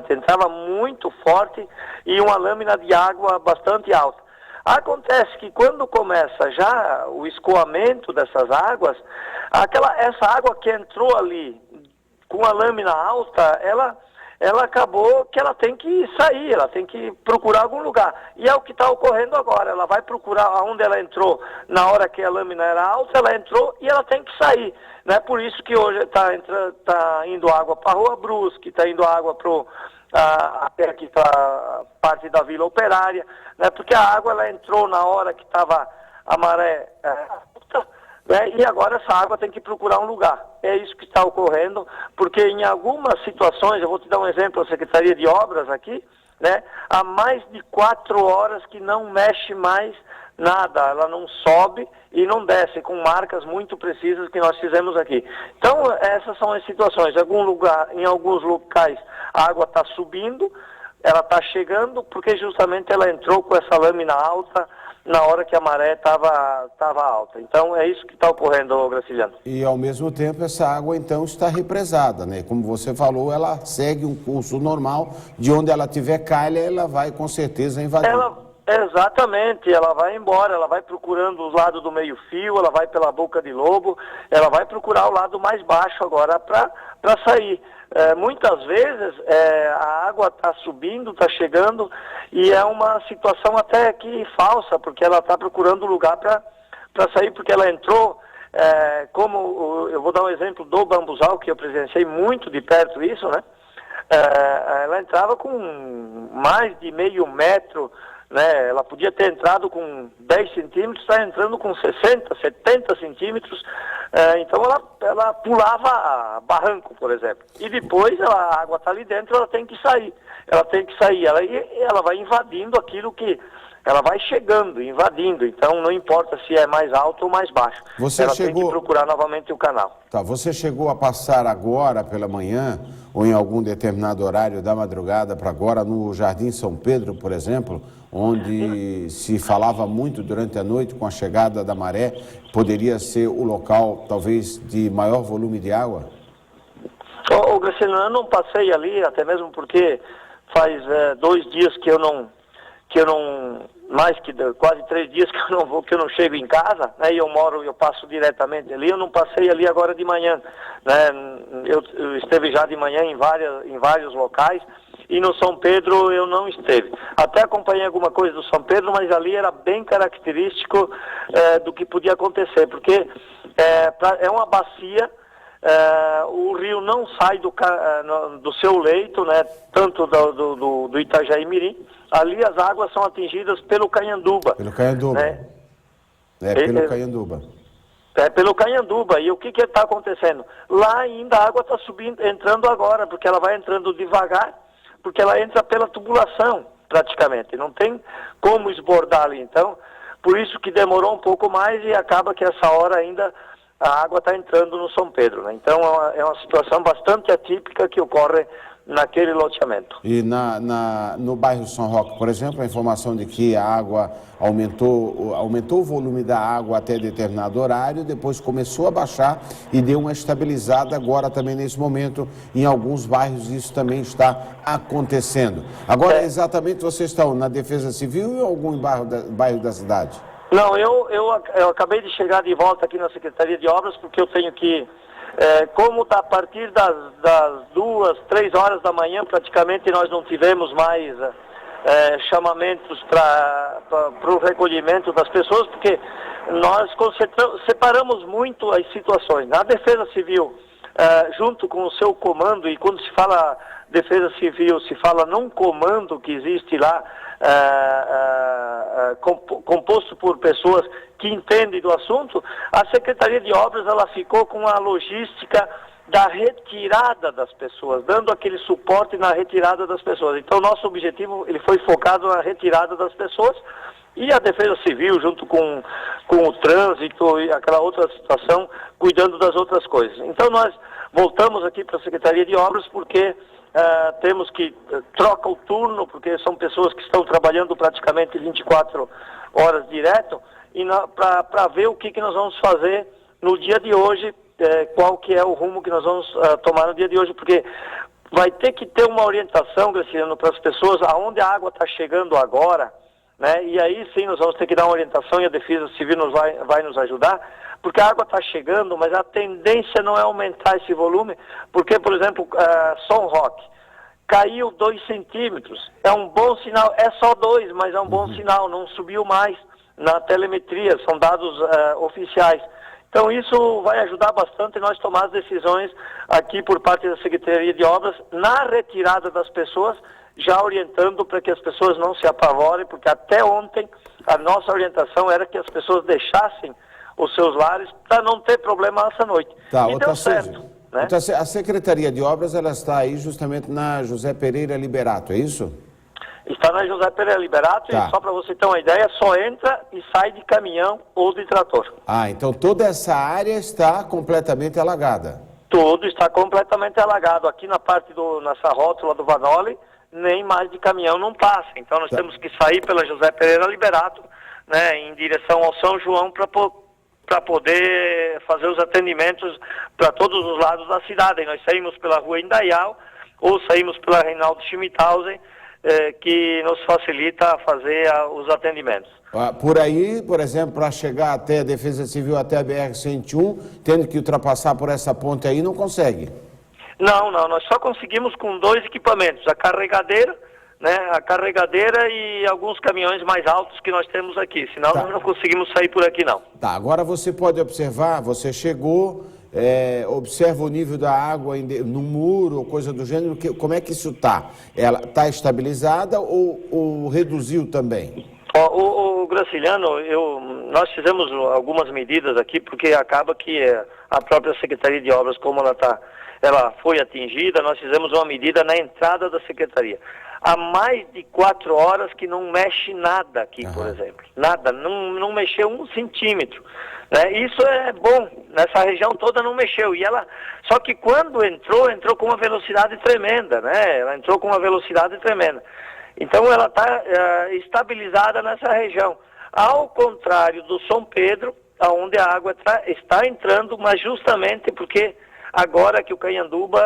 entrava muito forte e uma lâmina de água bastante alta. Acontece que quando começa já o escoamento dessas águas, essa água que entrou ali com a lâmina alta, ela acabou que ela tem que sair, ela tem que procurar algum lugar. E é o que está ocorrendo agora, ela vai procurar onde ela entrou na hora que a lâmina era alta, ela entrou e ela tem que sair. Né? Por isso que hoje está indo água para a Rua Brusque, está indo água até aqui para parte da Vila Operária, né? Porque a água ela entrou na hora que estava a maré alta, né? E agora essa água tem que procurar um lugar. É isso que está ocorrendo, porque em algumas situações, eu vou te dar um exemplo, a Secretaria de Obras aqui, né? Há mais de 4 horas que não mexe mais nada, ela não sobe e não desce, com marcas muito precisas que nós fizemos aqui. Então, essas são as situações. Em alguns locais a água está subindo, ela está chegando, porque justamente ela entrou com essa lâmina alta na hora que a maré estava alta. Então, é isso que está ocorrendo, Graciliano. E, ao mesmo tempo, essa água, então, está represada, né? Como você falou, ela segue um curso normal, de onde ela tiver calha, ela vai, com certeza, invadir. Exatamente, ela vai embora, ela vai procurando o lado do meio-fio, ela vai pela Boca de Lobo, ela vai procurar o lado mais baixo agora para sair. Muitas vezes a água está subindo, está chegando, e é uma situação até que falsa, porque ela está procurando lugar para sair, porque ela entrou, como eu vou dar um exemplo do Bambuzal, que eu presenciei muito de perto isso, né? Ela entrava com mais de meio metro, né? Ela podia ter entrado com 10 centímetros, está entrando com 60, 70 centímetros, então ela pulava barranco, por exemplo. E depois a água está ali dentro, ela tem que sair. Ela vai invadindo aquilo que... Ela vai chegando, invadindo, então não importa se é mais alto ou mais baixo. Tem que procurar novamente o canal. Tá, você chegou a passar agora pela manhã, ou em algum determinado horário da madrugada para agora, no Jardim São Pedro, por exemplo, onde se falava muito durante a noite com a chegada da maré, poderia ser o local, talvez, de maior volume de água? Graciliano, eu não passei ali, até mesmo porque faz 2 dias que eu não mais que quase 3 dias que eu não chego em casa, né? E eu passo diretamente ali. Eu não passei ali agora de manhã, né? Eu esteve já de manhã em vários locais, e no São Pedro eu não esteve. Até acompanhei alguma coisa do São Pedro, mas ali era bem característico do que podia acontecer, porque é uma bacia. O rio não sai do seu leito, né, tanto do Itajaí-Mirim. Ali as águas são atingidas pelo Canhanduba. Pelo Canhanduba. Né? Pelo Canhanduba. Pelo Canhanduba. E o que está acontecendo? Lá ainda a água está entrando agora, porque ela vai entrando devagar, porque ela entra pela tubulação, praticamente. Não tem como esbordar ali. Então, por isso que demorou um pouco mais, e acaba que essa hora ainda a água está entrando no São Pedro, né? Então é uma situação bastante atípica que ocorre naquele loteamento. E no bairro São Roque, por exemplo, a informação de que a água aumentou o volume da água até determinado horário, depois começou a baixar e deu uma estabilizada agora também nesse momento. Em alguns bairros isso também está acontecendo. Agora, exatamente, vocês estão na Defesa Civil ou em algum bairro da cidade? Não, eu acabei de chegar de volta aqui na Secretaria de Obras, porque eu tenho que, como a partir das 2, 3 horas da manhã, praticamente nós não tivemos mais chamamentos para o recolhimento das pessoas, porque nós separamos muito as situações. Na Defesa Civil, junto com o seu comando, e quando se fala Defesa Civil, se fala num comando que existe lá, composto por pessoas que entendem do assunto, a Secretaria de Obras ela ficou com a logística da retirada das pessoas, dando aquele suporte na retirada das pessoas. Então, nosso objetivo ele foi focado na retirada das pessoas, e a Defesa Civil, junto com o trânsito e aquela outra situação, cuidando das outras coisas. Então, nós voltamos aqui para a Secretaria de Obras porque temos que troca o turno, porque são pessoas que estão trabalhando praticamente 24 horas direto, e para ver o que nós vamos fazer no dia de hoje, qual que é o rumo que nós vamos tomar no dia de hoje, porque vai ter que ter uma orientação, Graciano, para as pessoas aonde a água está chegando agora, né? E aí sim nós vamos ter que dar uma orientação, e a Defesa Civil vai nos ajudar, porque a água está chegando, mas a tendência não é aumentar esse volume, porque, por exemplo, São Roque caiu 2 centímetros, é um bom sinal, é só 2, mas é um bom sinal, não subiu mais na telemetria, são dados oficiais. Então isso vai ajudar bastante nós tomar as decisões aqui por parte da Secretaria de Obras na retirada das pessoas, já orientando para que as pessoas não se apavorem, porque até ontem a nossa orientação era que as pessoas deixassem os seus lares para não ter problema essa noite. Tá, e deu certo. Né? Então, a Secretaria de Obras ela está aí justamente na José Pereira Liberato, é isso? Está na José Pereira Liberato, tá. E só para você ter uma ideia, só entra e sai de caminhão ou de trator. Ah, então toda essa área está completamente alagada. Tudo está completamente alagado. Aqui na parte nessa rótula do Vanoli, nem mais de caminhão não passa. Então nós temos que sair pela José Pereira Liberato, né, em direção ao São João, para poder fazer os atendimentos para todos os lados da cidade. E nós saímos pela rua Indaial ou saímos pela Reinaldo Schmidhausen, que nos facilita fazer os atendimentos. Por aí, por exemplo, para chegar até a Defesa Civil, até a BR-101, tendo que ultrapassar por essa ponte aí, não consegue? Não, nós só conseguimos com 2 equipamentos, a carregadeira e alguns caminhões mais altos que nós temos aqui, senão nós não conseguimos sair por aqui não. Tá, agora você pode observar, você chegou, observa o nível da água no muro, coisa do gênero, como é que isso está? Ela está estabilizada ou reduziu também? O Graciliano, nós fizemos algumas medidas aqui, porque acaba que a própria Secretaria de Obras, como ela foi atingida, nós fizemos uma medida na entrada da Secretaria. Há mais de 4 horas que não mexe nada aqui, por exemplo. Nada, não mexeu 1 centímetro. Né? Isso é bom, nessa região toda não mexeu. Só que quando entrou com uma velocidade tremenda, né? Ela entrou com uma velocidade tremenda. Então ela está estabilizada nessa região. Ao contrário do São Pedro, onde a água está entrando, mas justamente porque agora que o Canhanduba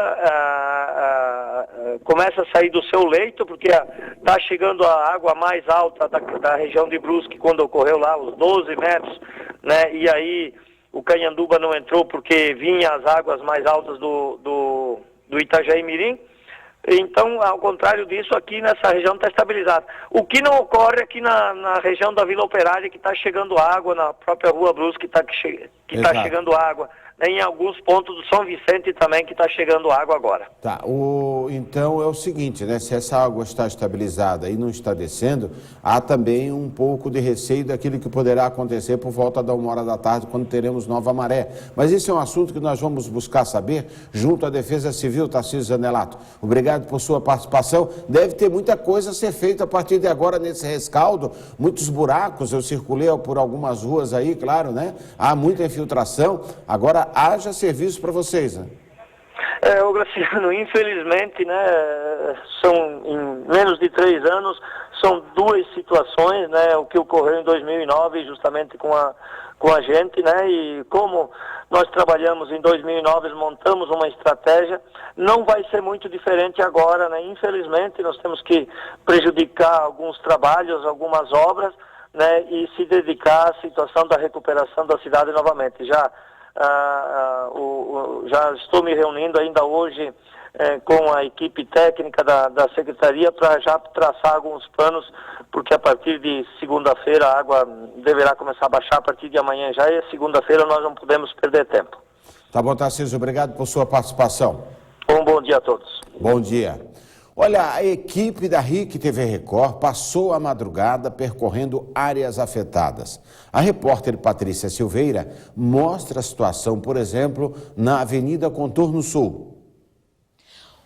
começa a sair do seu leito, porque está chegando a água mais alta da região de Brusque, quando ocorreu lá os 12 metros, né? E aí o Canhanduba não entrou porque vinha as águas mais altas do Itajaí Mirim. Então, ao contrário disso, aqui nessa região está estabilizado. O que não ocorre aqui na região da Vila Operária, que está chegando água, na própria Rua Brusque, que está chegando água. Em alguns pontos do São Vicente também, que está chegando água agora. Tá, então é o seguinte, né? Se essa água está estabilizada e não está descendo, há também um pouco de receio daquilo que poderá acontecer por volta da 1h da tarde, quando teremos nova maré. Mas esse é um assunto que nós vamos buscar saber junto à Defesa Civil, Tarcísio Zanelato. Obrigado por sua participação. Deve ter muita coisa a ser feita a partir de agora nesse rescaldo, muitos buracos, eu circulei por algumas ruas aí, claro, né? Há muita infiltração. Agora, haja serviço para vocês, né? O Graciano, infelizmente, né, em menos de 3 anos, são 2 situações, né, o que ocorreu em 2009, justamente com a gente, né, e como nós trabalhamos em 2009, montamos uma estratégia, não vai ser muito diferente agora, né, infelizmente, nós temos que prejudicar alguns trabalhos, algumas obras, né, e se dedicar à situação da recuperação da cidade novamente. Já estou me reunindo ainda hoje com a equipe técnica da Secretaria para já traçar alguns planos, porque a partir de segunda-feira a água deverá começar a baixar, a partir de amanhã já, e segunda-feira nós não podemos perder tempo. Tá bom, Tarcísio, obrigado por sua participação. Um bom dia a todos. Bom dia. Olha, a equipe da RIC TV Record passou a madrugada percorrendo áreas afetadas. A repórter Patrícia Silveira mostra a situação, por exemplo, na Avenida Contorno Sul.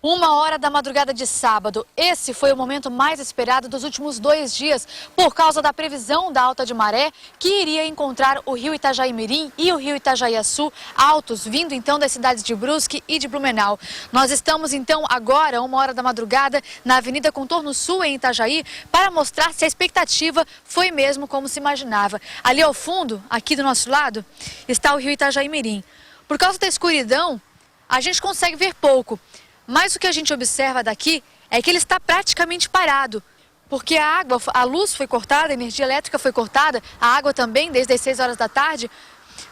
1h da madrugada de sábado. Esse foi o momento mais esperado dos últimos 2 dias, por causa da previsão da alta de maré, que iria encontrar o rio Itajaí-Mirim e o rio Itajaiaçu altos, vindo então das cidades de Brusque e de Blumenau. Nós estamos então agora, 1h da madrugada, na Avenida Contorno Sul, em Itajaí, para mostrar se a expectativa foi mesmo como se imaginava. Ali ao fundo, aqui do nosso lado, está o rio Itajaí-Mirim. Por causa da escuridão, a gente consegue ver pouco. Mas o que a gente observa daqui é que ele está praticamente parado, porque a luz foi cortada, a energia elétrica foi cortada, a água também, desde as 6 horas da tarde,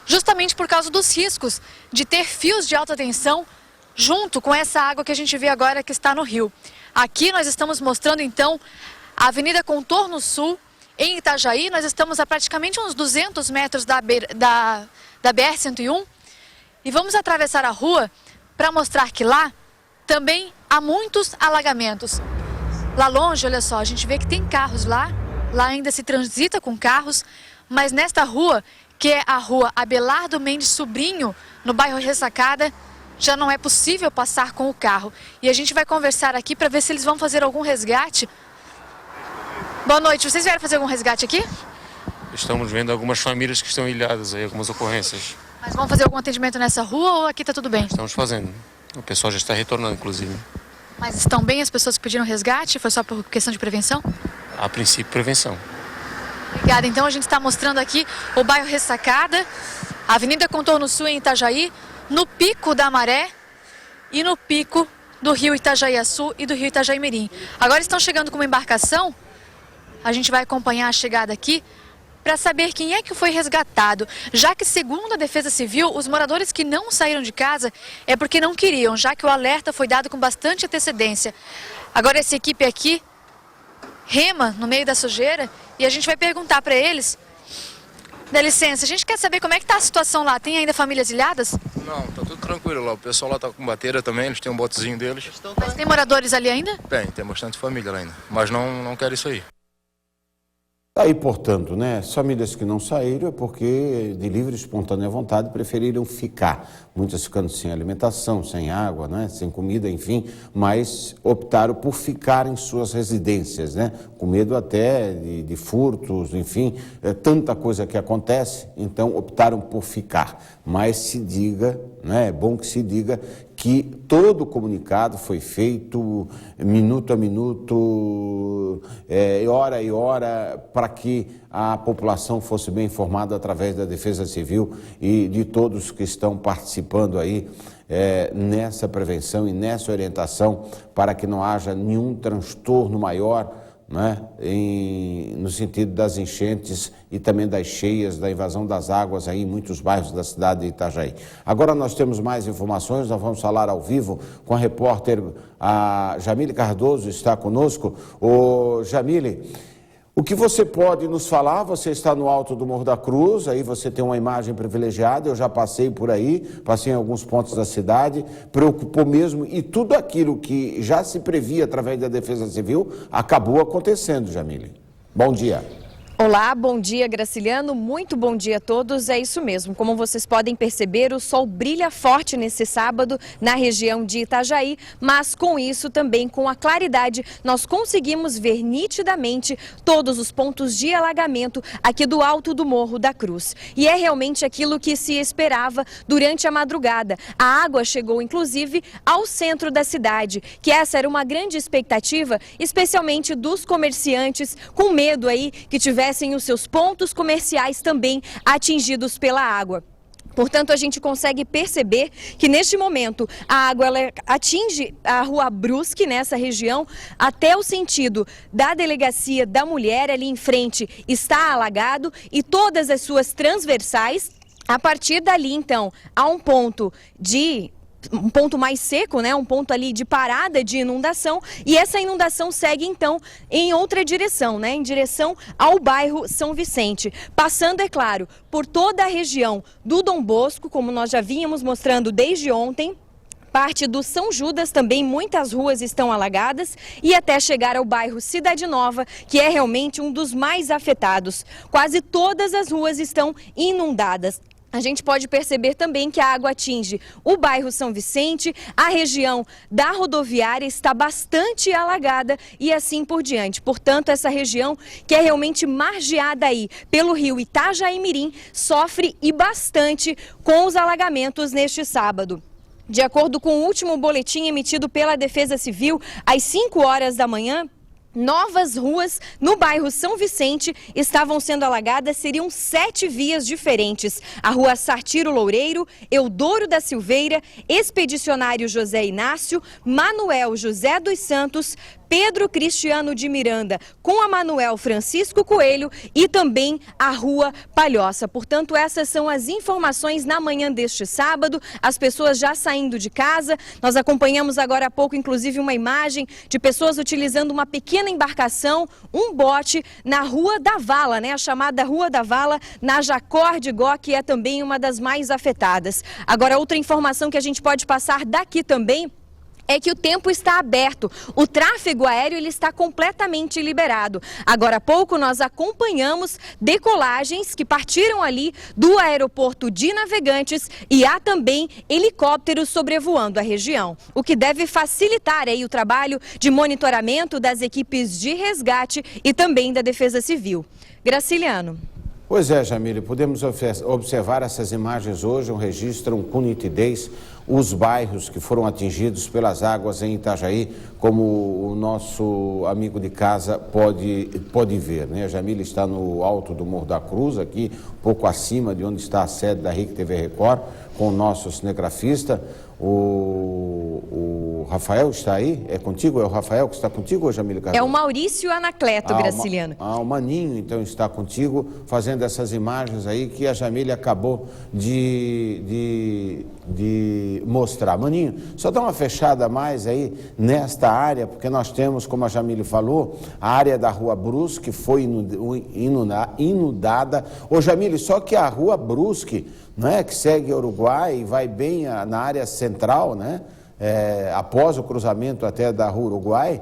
justamente por causa dos riscos de ter fios de alta tensão junto com essa água que a gente vê agora que está no rio. Aqui nós estamos mostrando então a Avenida Contorno Sul, em Itajaí. Nós estamos a praticamente uns 200 metros da BR-101 e vamos atravessar a rua para mostrar que lá também há muitos alagamentos. Lá longe, olha só, a gente vê que tem carros lá ainda se transita com carros, mas nesta rua, que é a rua Abelardo Mendes Sobrinho, no bairro Ressacada, já não é possível passar com o carro. E a gente vai conversar aqui para ver se eles vão fazer algum resgate. Boa noite, vocês vieram fazer algum resgate aqui? Estamos vendo algumas famílias que estão ilhadas aí, algumas ocorrências. Mas vão fazer algum atendimento nessa rua ou aqui está tudo bem? Estamos fazendo. O pessoal já está retornando, inclusive. Mas estão bem as pessoas que pediram resgate? Foi só por questão de prevenção? A princípio, prevenção. Obrigada. Então a gente está mostrando aqui o bairro Ressacada, a Avenida Contorno Sul em Itajaí, no pico da maré e no pico do rio Itajaiaçu e do rio Itajaí-Mirim. Agora estão chegando com uma embarcação, a gente vai acompanhar a chegada aqui, para saber quem é que foi resgatado, já que, segundo a Defesa Civil, os moradores que não saíram de casa é porque não queriam, já que o alerta foi dado com bastante antecedência. Agora essa equipe aqui rema no meio da sujeira e a gente vai perguntar para eles. Dá licença, a gente quer saber como é que está a situação lá. Tem ainda famílias ilhadas? Não, tá tudo tranquilo lá. O pessoal lá tá com bateira também, eles têm um botezinho deles. Mas tem moradores ali ainda? Tem bastante família lá ainda, mas não quero isso aí. Aí, portanto, né, as famílias que não saíram é porque, de livre e espontânea vontade, preferiram ficar. Muitas ficando sem alimentação, sem água, né, sem comida, enfim, mas optaram por ficar em suas residências, né, com medo até de furtos, enfim, tanta coisa que acontece, então optaram por ficar. Mas se diga, né, é bom que se diga que todo o comunicado foi feito minuto a minuto, hora e hora, para que a população fosse bem informada através da Defesa Civil e de todos que estão participando aí nessa prevenção e nessa orientação para que não haja nenhum transtorno maior, né, no sentido das enchentes e também das cheias, da invasão das águas aí em muitos bairros da cidade de Itajaí. Agora nós temos mais informações, nós vamos falar ao vivo com a repórter a Jamile Cardoso, está conosco. Ô Jamile, o que você pode nos falar? Você está no alto do Morro da Cruz, aí você tem uma imagem privilegiada, eu já passei por aí, passei em alguns pontos da cidade, preocupou mesmo, e tudo aquilo que já se previa através da Defesa Civil acabou acontecendo, Jamile. Bom dia. Olá, bom dia, Graciliano, muito bom dia a todos, é isso mesmo, como vocês podem perceber, o sol brilha forte nesse sábado na região de Itajaí, mas com isso também, com a claridade, nós conseguimos ver nitidamente todos os pontos de alagamento aqui do alto do Morro da Cruz. E é realmente aquilo que se esperava durante a madrugada. A água chegou inclusive ao centro da cidade, que essa era uma grande expectativa, especialmente dos comerciantes, com medo aí que tivessem os seus pontos comerciais também atingidos pela água. Portanto, a gente consegue perceber que neste momento a água ela atinge a Rua Brusque, nessa região, até o sentido da Delegacia da Mulher, ali em frente está alagado, e todas as suas transversais. A partir dali, então, há um ponto mais seco, né? Um ponto ali de parada de inundação, e essa inundação segue então em outra direção, né? Em direção ao bairro São Vicente, passando, é claro, por toda a região do Dom Bosco, como nós já vínhamos mostrando desde ontem. Parte do São Judas também, muitas ruas estão alagadas, e até chegar ao bairro Cidade Nova, que é realmente um dos mais afetados. Quase todas as ruas estão inundadas. A gente pode perceber também que a água atinge o bairro São Vicente, a região da rodoviária está bastante alagada e assim por diante. Portanto, essa região que é realmente margeada aí pelo rio Itajaí-Mirim sofre e bastante com os alagamentos neste sábado. De acordo com o último boletim emitido pela Defesa Civil, às 5 horas da manhã, novas ruas no bairro São Vicente estavam sendo alagadas, seriam 7 vias diferentes. A rua Sartiro Loureiro, Eudoro da Silveira, Expedicionário José Inácio, Manuel José dos Santos, Pedro Cristiano de Miranda, com a Manuel Francisco Coelho e também a Rua Palhoça. Portanto, essas são as informações na manhã deste sábado, as pessoas já saindo de casa. Nós acompanhamos agora há pouco, inclusive, uma imagem de pessoas utilizando uma pequena embarcação, um bote, na Rua da Vala, né? A chamada Rua da Vala, na Jacó de Gó, que é também uma das mais afetadas. Agora, outra informação que a gente pode passar daqui também é que o tempo está aberto, o tráfego aéreo ele está completamente liberado. Agora há pouco nós acompanhamos decolagens que partiram ali do aeroporto de Navegantes e há também helicópteros sobrevoando a região, o que deve facilitar aí o trabalho de monitoramento das equipes de resgate e também da Defesa Civil. Graciliano. Pois é, Jamile, podemos observar essas imagens hoje, registram com nitidez os bairros que foram atingidos pelas águas em Itajaí, como o nosso amigo de casa pode ver, né? A Jamile está no alto do Morro da Cruz, aqui um pouco acima de onde está a sede da RIC TV Record, com o nosso cinegrafista. O Rafael está aí? É contigo? É o Rafael que está contigo, ou Jamile Cardoso? É o Maurício Anacleto, Graciliano. O Maninho, então, está contigo, fazendo essas imagens aí que a Jamile acabou de mostrar. Maninho, só dá uma fechada a mais aí nesta área, porque nós temos, como a Jamile falou, a área da Rua Brusque foi inundada. Ô, Jamile, só que a Rua Brusque, não é, que segue Uruguai e vai bem na área central, né? Após o cruzamento até da Rua Uruguai,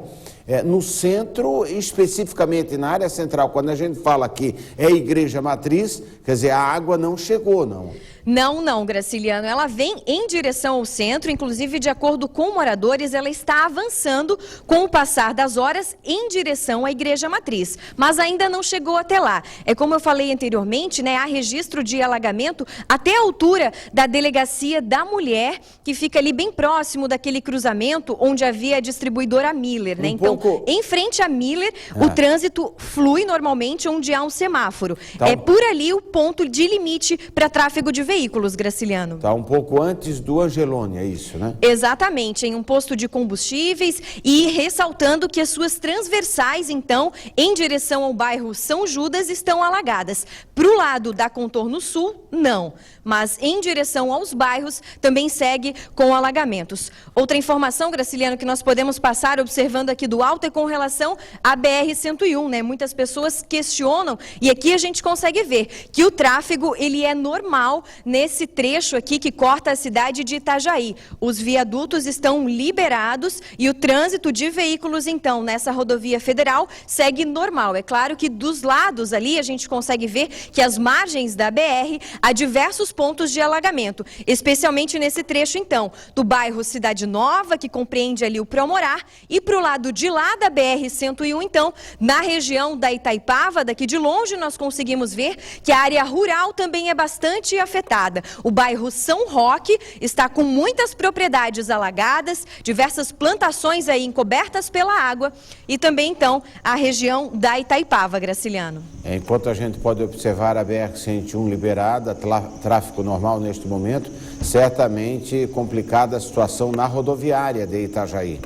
no centro, especificamente na área central, quando a gente fala que é a Igreja Matriz, quer dizer, a água não chegou, não. Não, Graciliano, ela vem em direção ao centro, inclusive de acordo com moradores, ela está avançando com o passar das horas em direção à Igreja Matriz, mas ainda não chegou até lá. É como eu falei anteriormente, né, há registro de alagamento até a altura da Delegacia da Mulher, que fica ali bem próximo daquele cruzamento onde havia a distribuidora Miller, né? Então, em frente à Miller, o trânsito flui normalmente onde há um semáforo. Então, é por ali o ponto de limite para tráfego de veículos, Graciliano. Está um pouco antes do Angelone, é isso, né? Exatamente, em um posto de combustíveis e ressaltando que as suas transversais, então, em direção ao bairro São Judas, estão alagadas. Para o lado da Contorno Sul, não. Mas em direção aos bairros, também segue com alagamentos. Outra informação, Graciliano, que nós podemos passar observando aqui do alto é com relação à BR-101, né? Muitas pessoas questionam e aqui a gente consegue ver que o tráfego, ele é normal nesse trecho aqui que corta a cidade de Itajaí. Os viadutos estão liberados e o trânsito de veículos, então, nessa rodovia federal segue normal. É claro que dos lados ali a gente consegue ver que as margens da BR há diversos pontos de alagamento, especialmente nesse trecho, então, do bairro Cidade Nova, que compreende ali o Promorar, e para o lado de lá da BR-101, então, na região da Itaipava, daqui de longe nós conseguimos ver que a área rural também é bastante afetada. O bairro São Roque está com muitas propriedades alagadas, diversas plantações aí encobertas pela água e também, então, a região da Itaipava, Graciliano. Enquanto a gente pode observar a BR-101 liberada, tráfego normal neste momento, certamente complicada a situação na rodoviária de Itajaí.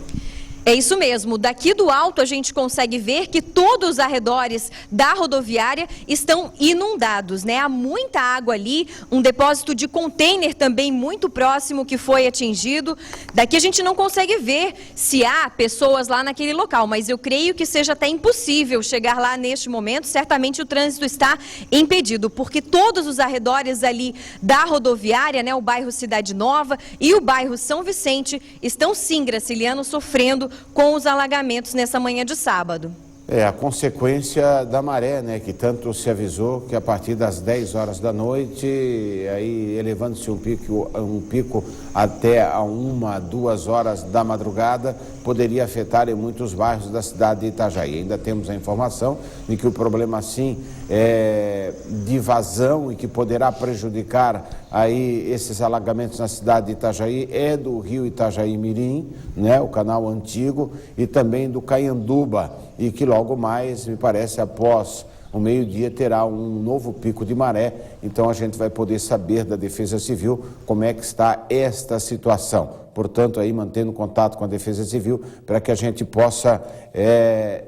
É isso mesmo, daqui do alto a gente consegue ver que todos os arredores da rodoviária estão inundados, né? Há muita água ali, um depósito de contêiner também muito próximo que foi atingido. Daqui a gente não consegue ver se há pessoas lá naquele local, mas eu creio que seja até impossível chegar lá neste momento. Certamente o trânsito está impedido, porque todos os arredores ali da rodoviária, né? O bairro Cidade Nova e o bairro São Vicente estão sim, Graciliano, sofrendo com os alagamentos nessa manhã de sábado. É a consequência da maré, né, que tanto se avisou que a partir das 10 horas da noite, aí elevando-se um pico até a 1, 2 horas da madrugada, poderia afetar em muitos bairros da cidade de Itajaí. Ainda temos a informação de que o problema, sim, é de vazão e que poderá prejudicar aí esses alagamentos na cidade de Itajaí, é do rio Itajaí-Mirim, né, o canal antigo, e também do Caianduba, e que logo mais, me parece, após o meio-dia terá um novo pico de maré, então a gente vai poder saber da Defesa Civil como é que está esta situação. Portanto, aí mantendo contato com a Defesa Civil para que a gente possa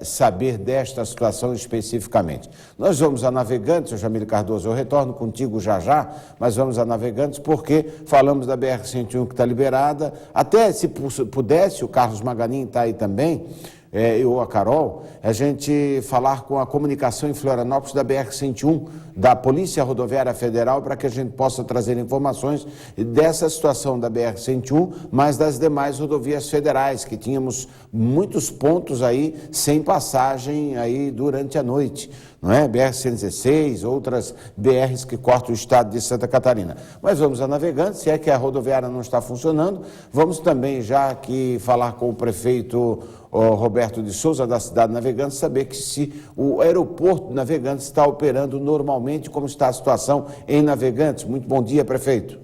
saber desta situação especificamente. Nós vamos a Navegantes, o Jamile Cardoso, eu retorno contigo já, mas vamos a Navegantes porque falamos da BR-101 que está liberada, até se pudesse, o Carlos Maganin está aí também, eu, a Carol, a gente falar com a comunicação em Florianópolis da BR-101, da Polícia Rodoviária Federal, para que a gente possa trazer informações dessa situação da BR-101, mas das demais rodovias federais, que tínhamos muitos pontos aí sem passagem aí durante a noite, não é? BR-116, outras BRs que cortam o estado de Santa Catarina. Mas vamos a Navegantes, se é que a rodoviária não está funcionando, vamos também já aqui falar com o prefeito Roberto de Souza, da cidade de Navegantes, saber que se o aeroporto de Navegantes está operando normalmente, como está a situação em Navegantes. Muito bom dia, prefeito.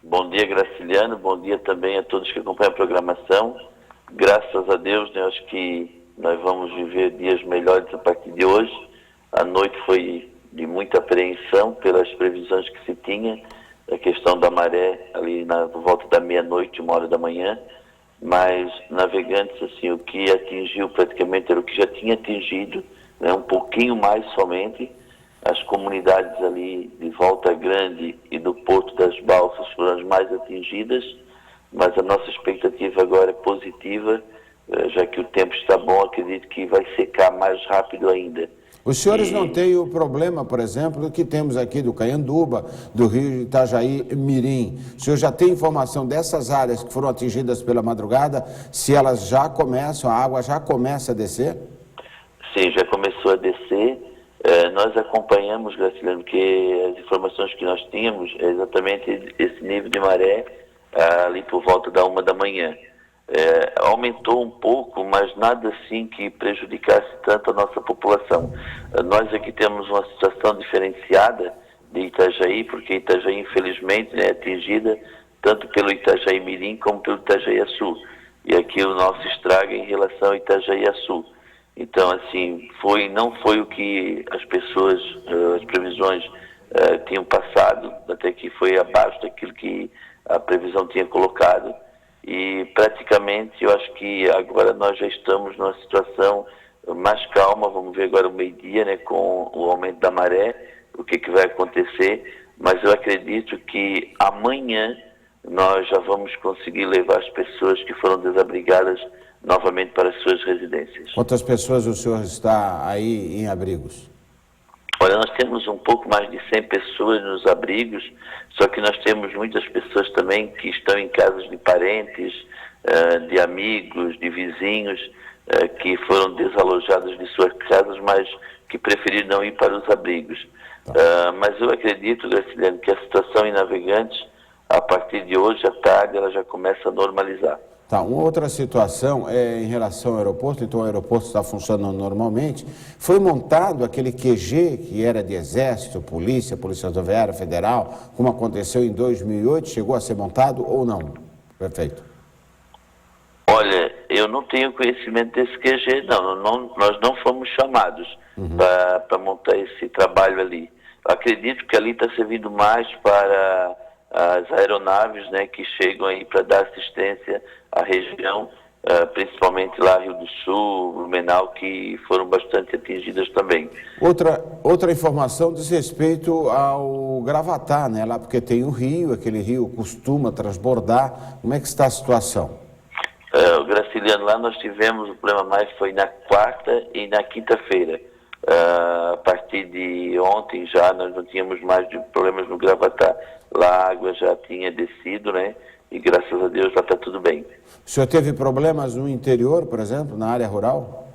Bom dia, Graciliano, bom dia também a todos que acompanham a programação. Graças a Deus, né, acho que nós vamos viver dias melhores a partir de hoje. A noite foi de muita apreensão pelas previsões que se tinha, a questão da maré ali por volta da meia-noite, 1 hora da manhã. Mas Navegantes, assim, o que atingiu praticamente era o que já tinha atingido, né, um pouquinho mais somente. As comunidades ali de Volta Grande e do Porto das Balsas foram as mais atingidas, mas a nossa expectativa agora é positiva, já que o tempo está bom, acredito que vai secar mais rápido ainda. Os senhores não têm o problema, por exemplo, que temos aqui do Caianduba, do rio Itajaí-Mirim. O senhor já tem informação dessas áreas que foram atingidas pela madrugada, se elas já começam, a água já começa a descer? Sim, já começou a descer. Nós acompanhamos, Graciliano, que as informações que nós tínhamos é exatamente esse nível de maré ali por volta da 1 da manhã. Aumentou um pouco, mas nada assim que prejudicasse tanto a nossa população. Nós aqui temos uma situação diferenciada de Itajaí, porque Itajaí, infelizmente, é atingida tanto pelo Itajaí-Mirim como pelo Itajaí-Açu. E aqui o nosso estrago é em relação ao Itajaí-Açu. Então, assim, não foi o que as pessoas, as previsões tinham passado, até que foi abaixo daquilo que a previsão tinha colocado. E praticamente eu acho que agora nós já estamos numa situação mais calma. Vamos ver agora o meio-dia, né, com o aumento da maré, o que vai acontecer, mas eu acredito que amanhã nós já vamos conseguir levar as pessoas que foram desabrigadas novamente para as suas residências. Quantas pessoas o senhor está aí em abrigos? Olha, nós temos um pouco mais de 100 pessoas nos abrigos, só que nós temos muitas pessoas também que estão em casas de parentes, de amigos, de vizinhos, que foram desalojados de suas casas, mas que preferiram não ir para os abrigos. Mas eu acredito, Graciliano, que a situação em Navegantes, a partir de hoje à tarde, ela já começa a normalizar. Tá, uma outra situação é em relação ao aeroporto, então o aeroporto está funcionando normalmente. Foi montado aquele QG que era de Exército, Polícia Rodoviária Federal, como aconteceu em 2008, chegou a ser montado ou não? Prefeito. Olha, eu não tenho conhecimento desse QG, nós não fomos chamados para montar esse trabalho ali. Acredito que ali está servindo mais para as aeronaves, né, que chegam aí para dar assistência à região, principalmente lá Rio do Sul, Blumenau, que foram bastante atingidas também. Outra informação diz respeito ao Gravatá, né, lá porque tem o rio, aquele rio costuma transbordar. Como é que está a situação? O Graciliano, lá nós tivemos, o problema mais foi na quarta e na quinta-feira. A partir de ontem já nós não tínhamos mais problemas no Gravatá. Lá a água já tinha descido, né? E graças a Deus já está tudo bem. O senhor teve problemas no interior, por exemplo, na área rural?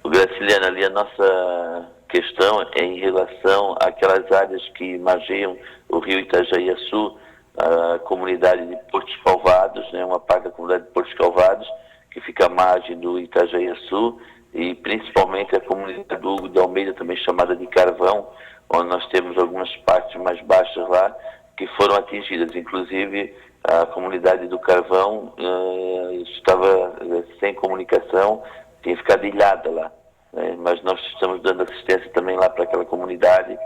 O Graciliano, ali a nossa questão é em relação àquelas áreas que margeiam o rio Itajaí-Açu, a comunidade de Portos Calvados, né? Uma parte da comunidade de Portos Calvados, que fica à margem do Itajaí-Açu, e principalmente a comunidade do Hugo de Almeida, também chamada de Carvão, onde nós temos algumas partes mais baixas lá, que foram atingidas. Inclusive, a comunidade do Carvão estava sem comunicação, tinha ficado ilhada lá, né? Mas nós estamos dando assistência também lá para aquela comunidade,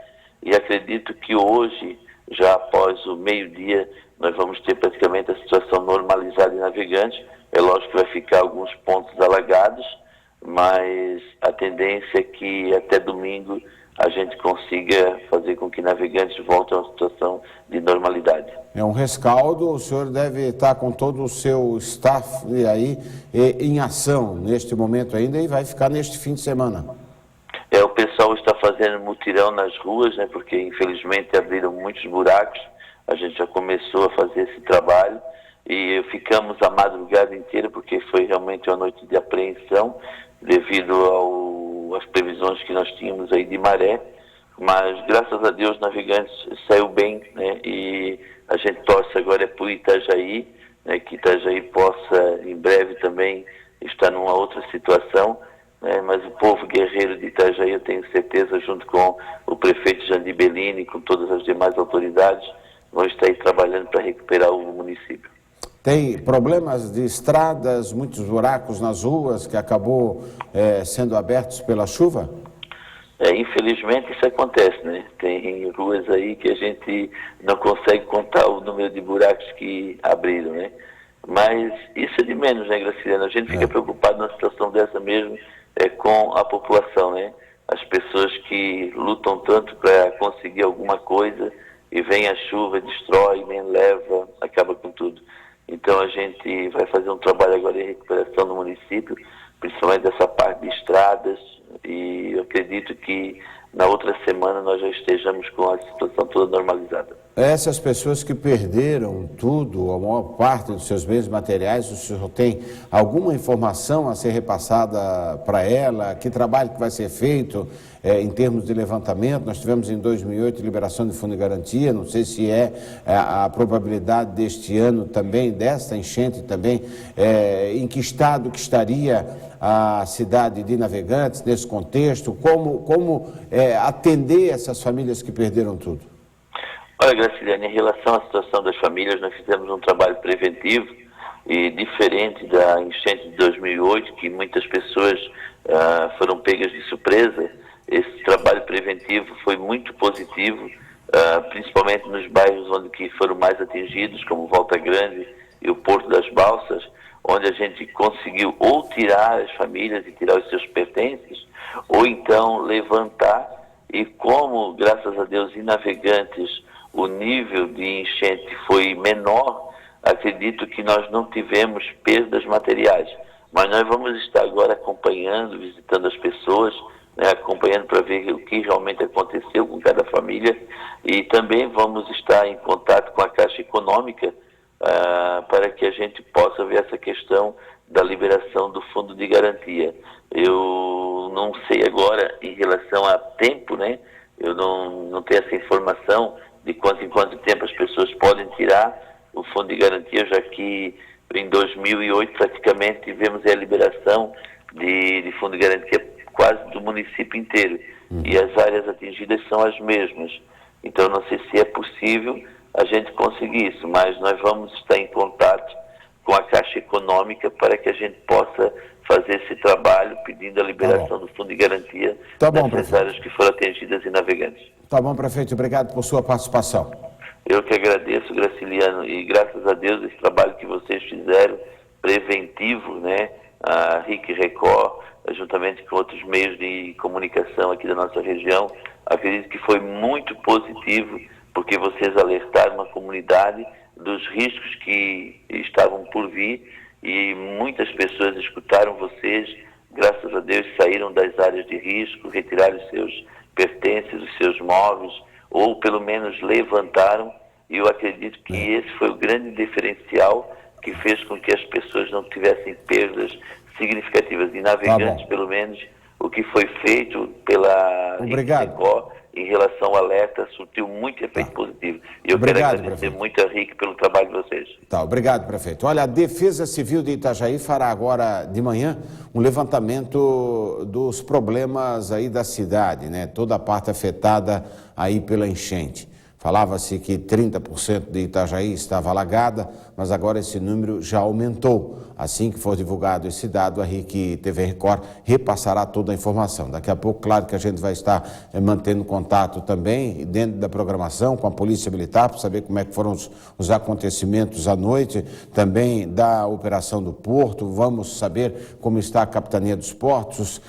e acredito que hoje, já após o meio-dia, nós vamos ter praticamente a situação normalizada em Navegantes. É lógico que vai ficar alguns pontos alagados, mas a tendência é que até domingo a gente consiga fazer com que Navegantes voltem a uma situação de normalidade. É um rescaldo, o senhor deve estar com todo o seu staff aí em ação neste momento ainda e vai ficar neste fim de semana. O pessoal está fazendo mutirão nas ruas, né, porque infelizmente abriram muitos buracos. A gente já começou a fazer esse trabalho e ficamos a madrugada inteira porque foi realmente uma noite de apreensão devido às previsões que nós tínhamos aí de maré, mas graças a Deus Navegantes saiu bem, né, e a gente torce agora para o Itajaí, né, que Itajaí possa em breve também estar numa outra situação, né, mas o povo guerreiro de Itajaí, eu tenho certeza, junto com o prefeito Jandir Bellini e com todas as demais autoridades, vão estar aí trabalhando para recuperar o município. Tem problemas de estradas, muitos buracos nas ruas que acabou sendo abertos pela chuva? Infelizmente isso acontece, né? Tem ruas aí que a gente não consegue contar o número de buracos que abriram, né? Mas isso é de menos, né, Graciliano? A gente fica preocupado numa situação dessa mesmo com a população, né? As pessoas que lutam tanto para conseguir alguma coisa e vem a chuva, destrói, nem leva, acaba com tudo. Então a gente vai fazer um trabalho agora em recuperação no município, principalmente dessa parte de estradas, e eu acredito que na outra semana nós já estejamos com a situação toda normalizada. Essas pessoas que perderam tudo, a maior parte dos seus bens materiais, o senhor tem alguma informação a ser repassada para ela? Que trabalho que vai ser feito em termos de levantamento? Nós tivemos em 2008 liberação de fundo de garantia, não sei se a probabilidade deste ano também, desta enchente também, em que estado que estaria a cidade de Navegantes nesse contexto? Como atender essas famílias que perderam tudo? Olha, Graciliano, em relação à situação das famílias, nós fizemos um trabalho preventivo e diferente da enchente de 2008, que muitas pessoas foram pegas de surpresa. Esse trabalho preventivo foi muito positivo, principalmente nos bairros onde que foram mais atingidos, como Volta Grande e o Porto das Balsas, onde a gente conseguiu ou tirar as famílias e tirar os seus pertences, ou então levantar, e como, graças a Deus, em Navegantes, o nível de enchente foi menor, acredito que nós não tivemos perdas materiais. Mas nós vamos estar agora acompanhando, visitando as pessoas, né, acompanhando para ver o que realmente aconteceu com cada família, e também vamos estar em contato com a Caixa Econômica para que a gente possa ver essa questão da liberação do fundo de garantia. Eu não sei agora em relação a tempo, né? Eu não tenho essa informação de quanto em quanto tempo as pessoas podem tirar o fundo de garantia, já que Em 2008, praticamente, tivemos a liberação de fundo de garantia quase do município inteiro. E as áreas atingidas são as mesmas. Então, não sei se é possível a gente conseguir isso, mas nós vamos estar em contato com a Caixa Econômica para que a gente possa fazer esse trabalho pedindo a liberação do fundo de garantia das áreas que foram atingidas e navegantes. Tá bom, prefeito. Obrigado por sua participação. Eu que agradeço, Graciliano, e graças a Deus esse trabalho que vocês fizeram, preventivo, né? A RIC Record, juntamente com outros meios de comunicação aqui da nossa região, acredito que foi muito positivo, porque vocês alertaram a comunidade dos riscos que estavam por vir e muitas pessoas escutaram vocês, graças a Deus saíram das áreas de risco, retiraram os seus pertences, os seus móveis, ou pelo menos levantaram, e eu acredito que esse foi o grande diferencial que fez com que as pessoas não tivessem perdas significativas. E navegantes, pelo menos, o que foi feito pela RIC em relação ao alerta surtiu muito efeito positivo. E eu quero agradecer muito a RIC pelo trabalho de vocês. Tá, obrigado, prefeito. Olha, a Defesa Civil de Itajaí fará agora de manhã um levantamento dos problemas aí da cidade, né? Toda a parte afetada aí pela enchente. Falava-se que 30% de Itajaí estava alagada, mas agora esse número já aumentou. Assim que for divulgado esse dado, a RIC TV Record repassará toda a informação. Daqui a pouco, claro que a gente vai estar mantendo contato também, dentro da programação, com a Polícia Militar, para saber como é que foram os acontecimentos à noite, também da Operação do Porto. Vamos saber como está a Capitania dos Portos,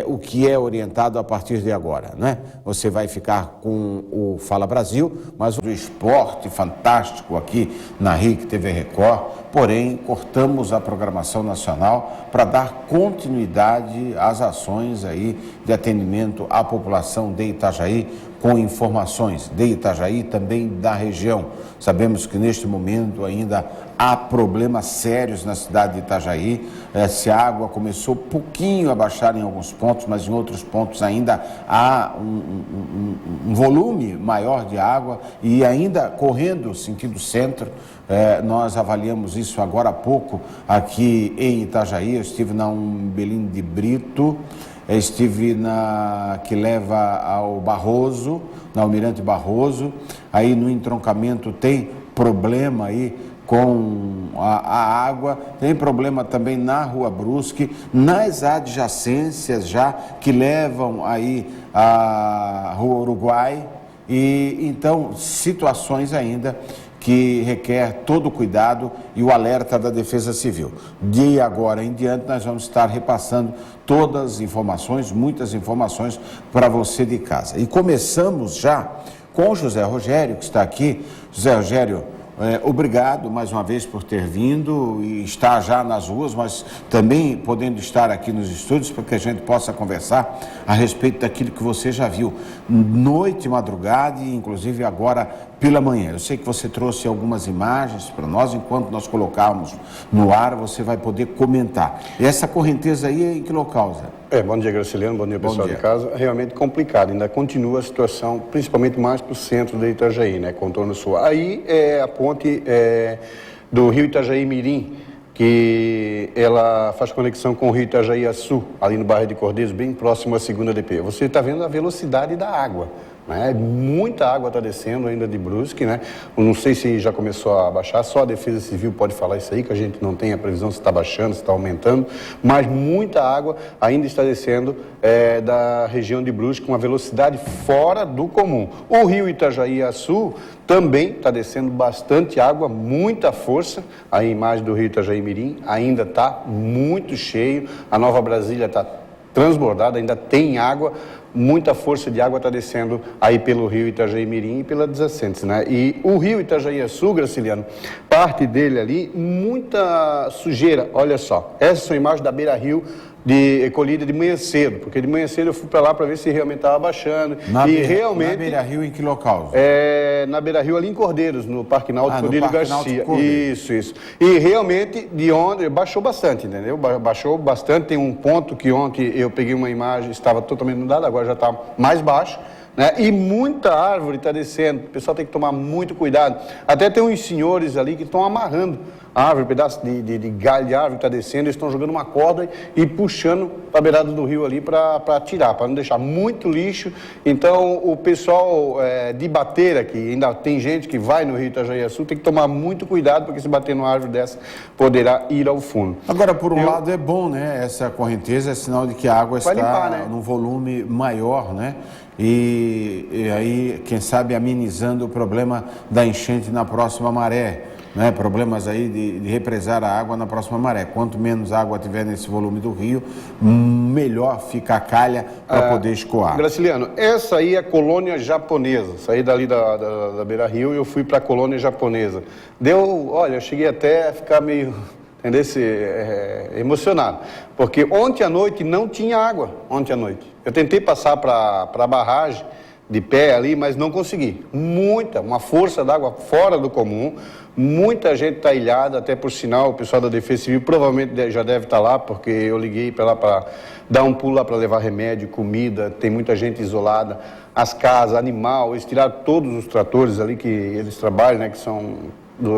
o que é orientado a partir de agora, né? Você vai ficar com o Fala Brasil, mas o esporte fantástico aqui na RIC TV Record, porém cortamos a programação nacional para dar continuidade às ações aí de atendimento à população de Itajaí, com informações de Itajaí e também da região. Sabemos que neste momento ainda há problemas sérios na cidade de Itajaí. Essa água começou pouquinho a baixar em alguns pontos, mas em outros pontos ainda há um volume maior de água e ainda correndo sentido centro. Nós avaliamos isso agora há pouco aqui em Itajaí. Eu estive na Umbelim de Brito, estive na que leva ao Barroso, na Almirante Barroso. Aí no entroncamento tem problema aí com a água, tem problema também na Rua Brusque, nas adjacências já que levam aí a Rua Uruguai, e então situações ainda que requer todo o cuidado e o alerta da Defesa Civil. De agora em diante, nós vamos estar repassando todas as informações, muitas informações para você de casa. E começamos já com o José Rogério, que está aqui. José Rogério, obrigado mais uma vez por ter vindo e estar já nas ruas, mas também podendo estar aqui nos estúdios para que a gente possa conversar a respeito daquilo que você já viu noite, madrugada e inclusive agora pela manhã. Eu sei que você trouxe algumas imagens para nós, enquanto nós colocarmos no ar, você vai poder comentar. E essa correnteza aí é em que local, Zé? Bom dia, Graciliano, bom dia, pessoal de casa. Realmente complicado, ainda continua a situação, principalmente mais para o centro de Itajaí, né, contorno sul. Aí é a ponte do rio Itajaí-Mirim, que ela faz conexão com o rio Itajaí-Açu, ali no bairro de Cordeiros, bem próximo à 2ª DP. Você está vendo a velocidade da água, né? Muita água está descendo ainda de Brusque, né? Eu não sei se já começou a baixar, só a Defesa Civil pode falar isso aí, que a gente não tem a previsão se está baixando, se está aumentando, mas muita água ainda está descendo da região de Brusque com uma velocidade fora do comum. O rio Itajaí-Açu também está descendo bastante água, muita força. A imagem do rio Itajaí-Mirim ainda está muito cheio, a Nova Brasília está transbordada, ainda tem água. Muita força de água está descendo aí pelo rio Itajaí-Mirim e pela adjacentes, né? E o rio Itajaí-Açu, Graciliano, parte dele ali, muita sujeira. Olha só, essas são imagens da beira-rio colhida de manhã cedo, porque de manhã cedo eu fui para lá para ver se realmente estava baixando. Na beira-rio em que local? Na beira-rio ali em Cordeiros, no Parque Náutico Cordeiros Garcia. Isso. E realmente de onde baixou bastante, entendeu? Baixou bastante. Tem um ponto que ontem eu peguei uma imagem, estava totalmente inundado, agora já está mais baixo. Né? E muita árvore está descendo, o pessoal tem que tomar muito cuidado. Até tem uns senhores ali que estão amarrando árvore, pedaço de galho de árvore que está descendo, eles estão jogando uma corda e puxando para a beirada do rio ali para tirar, para não deixar muito lixo. Então, o pessoal de Bateira, que ainda tem gente que vai no rio Itajaí-Açu, tem que tomar muito cuidado, porque se bater numa árvore dessa, poderá ir ao fundo. Agora, por um lado, é bom, né? Essa correnteza é sinal de que a água está limpar, né? num volume maior, né? E aí, quem sabe, amenizando o problema da enchente na próxima maré. Né, problemas aí de represar a água na próxima maré. Quanto menos água tiver nesse volume do rio, melhor fica a calha para poder escoar. Graciliano, essa aí é a colônia japonesa. Saí dali da Beira Rio e eu fui para a colônia japonesa. Olha, eu cheguei até a ficar meio, emocionado. Porque ontem à noite não tinha água, ontem à noite. Eu tentei passar para a barragem de pé ali, mas não consegui. Uma força d'água fora do comum. Muita gente está ilhada, até por sinal, o pessoal da Defesa Civil provavelmente já deve estar lá, porque eu liguei para lá para dar um pulo lá para levar remédio, comida, tem muita gente isolada, as casas, animal, eles tiraram todos os tratores ali que eles trabalham, né, que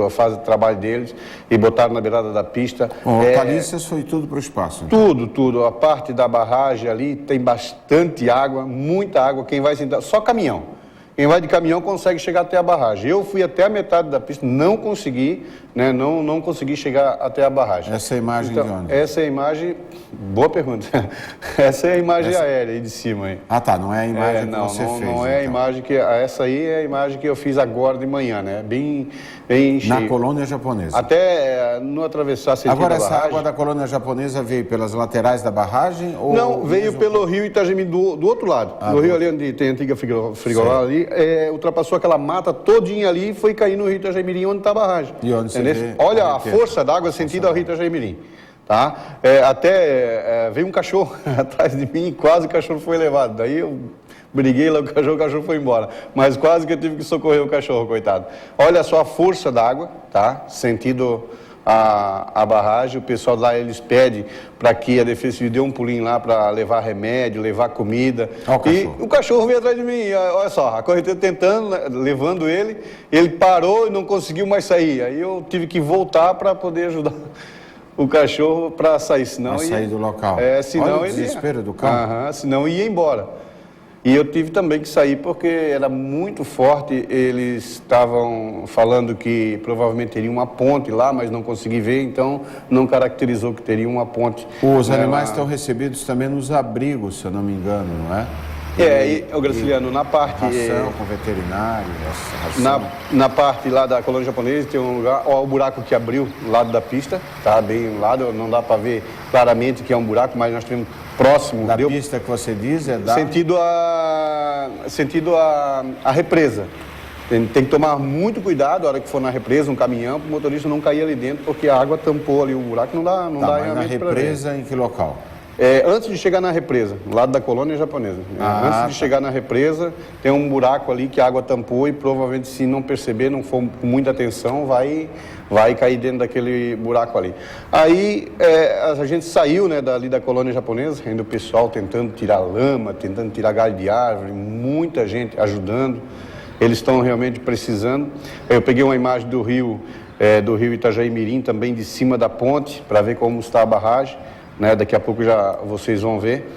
fazem o trabalho deles, e botaram na beirada da pista. Hortaliças foi tudo para o espaço. Então. Tudo. A parte da barragem ali tem bastante água, muita água, quem vai sentar, só caminhão. Quem vai de caminhão consegue chegar até a barragem. Eu fui até a metade da pista, não consegui, né, não consegui chegar até a barragem. Essa é a imagem de onde? Essa é a imagem, boa pergunta, essa é a imagem aérea aí de cima. Aí. Ah tá, não é a imagem que você fez. Não é a imagem essa aí é a imagem que eu fiz agora de manhã, né, bem cheio. Na colônia japonesa. Até não atravessar a Agora essa água da colônia japonesa veio pelas laterais da barragem? Não, veio pelo rio Itajaí do outro lado. No rio ali onde tem a antiga frigolar ali, ultrapassou aquela mata todinha ali e foi cair no rio Itajaí-Mirim, onde está a barragem. E onde você vê, olha a força d'água sentida ao rio Itajaí-Mirim. Tá? Veio um cachorro atrás de mim e quase o cachorro foi levado. Daí eu briguei lá com o cachorro foi embora. Mas quase que eu tive que socorrer o cachorro, coitado. Olha só a força d'água, tá? Sentido a barragem, o pessoal lá, eles pedem para que a Defesa Civil dê um pulinho lá para levar remédio, levar comida. E o cachorro veio atrás de mim, olha só, a correnteza tentando, levando ele parou e não conseguiu mais sair. Aí eu tive que voltar para poder ajudar o cachorro para sair, senão sair do local. Senão olha o desespero do carro. Senão ia embora. E eu tive também que sair porque era muito forte, eles estavam falando que provavelmente teria uma ponte lá, mas não consegui ver, então não caracterizou que teria uma ponte. Os animais estão recebidos também nos abrigos, se eu não me engano, não é? O Graciliano, na parte... Ração com veterinário, na parte lá da colônia japonesa tem um lugar, o buraco que abriu do lado da pista, tá bem do lado, não dá para ver claramente que é um buraco, mas nós temos próximo... Da pista que você diz é da... Sentido a represa. Tem que tomar muito cuidado na hora que for na represa, um caminhão, para o motorista não cair ali dentro, porque a água tampou ali o buraco, não dá mas realmente na represa em que local? Antes de chegar na represa, do lado da colônia japonesa. Antes de chegar na represa, tem um buraco ali que a água tampou e provavelmente, se não perceber, não for com muita atenção, vai cair dentro daquele buraco ali. Aí a gente saiu, né, dali da colônia japonesa, ainda o pessoal tentando tirar lama, tentando tirar galho de árvore, muita gente ajudando. Eles estão realmente precisando. Eu peguei uma imagem do rio Itajaí-Mirim, também de cima da ponte, para ver como está a barragem. Né, daqui a pouco já vocês vão ver.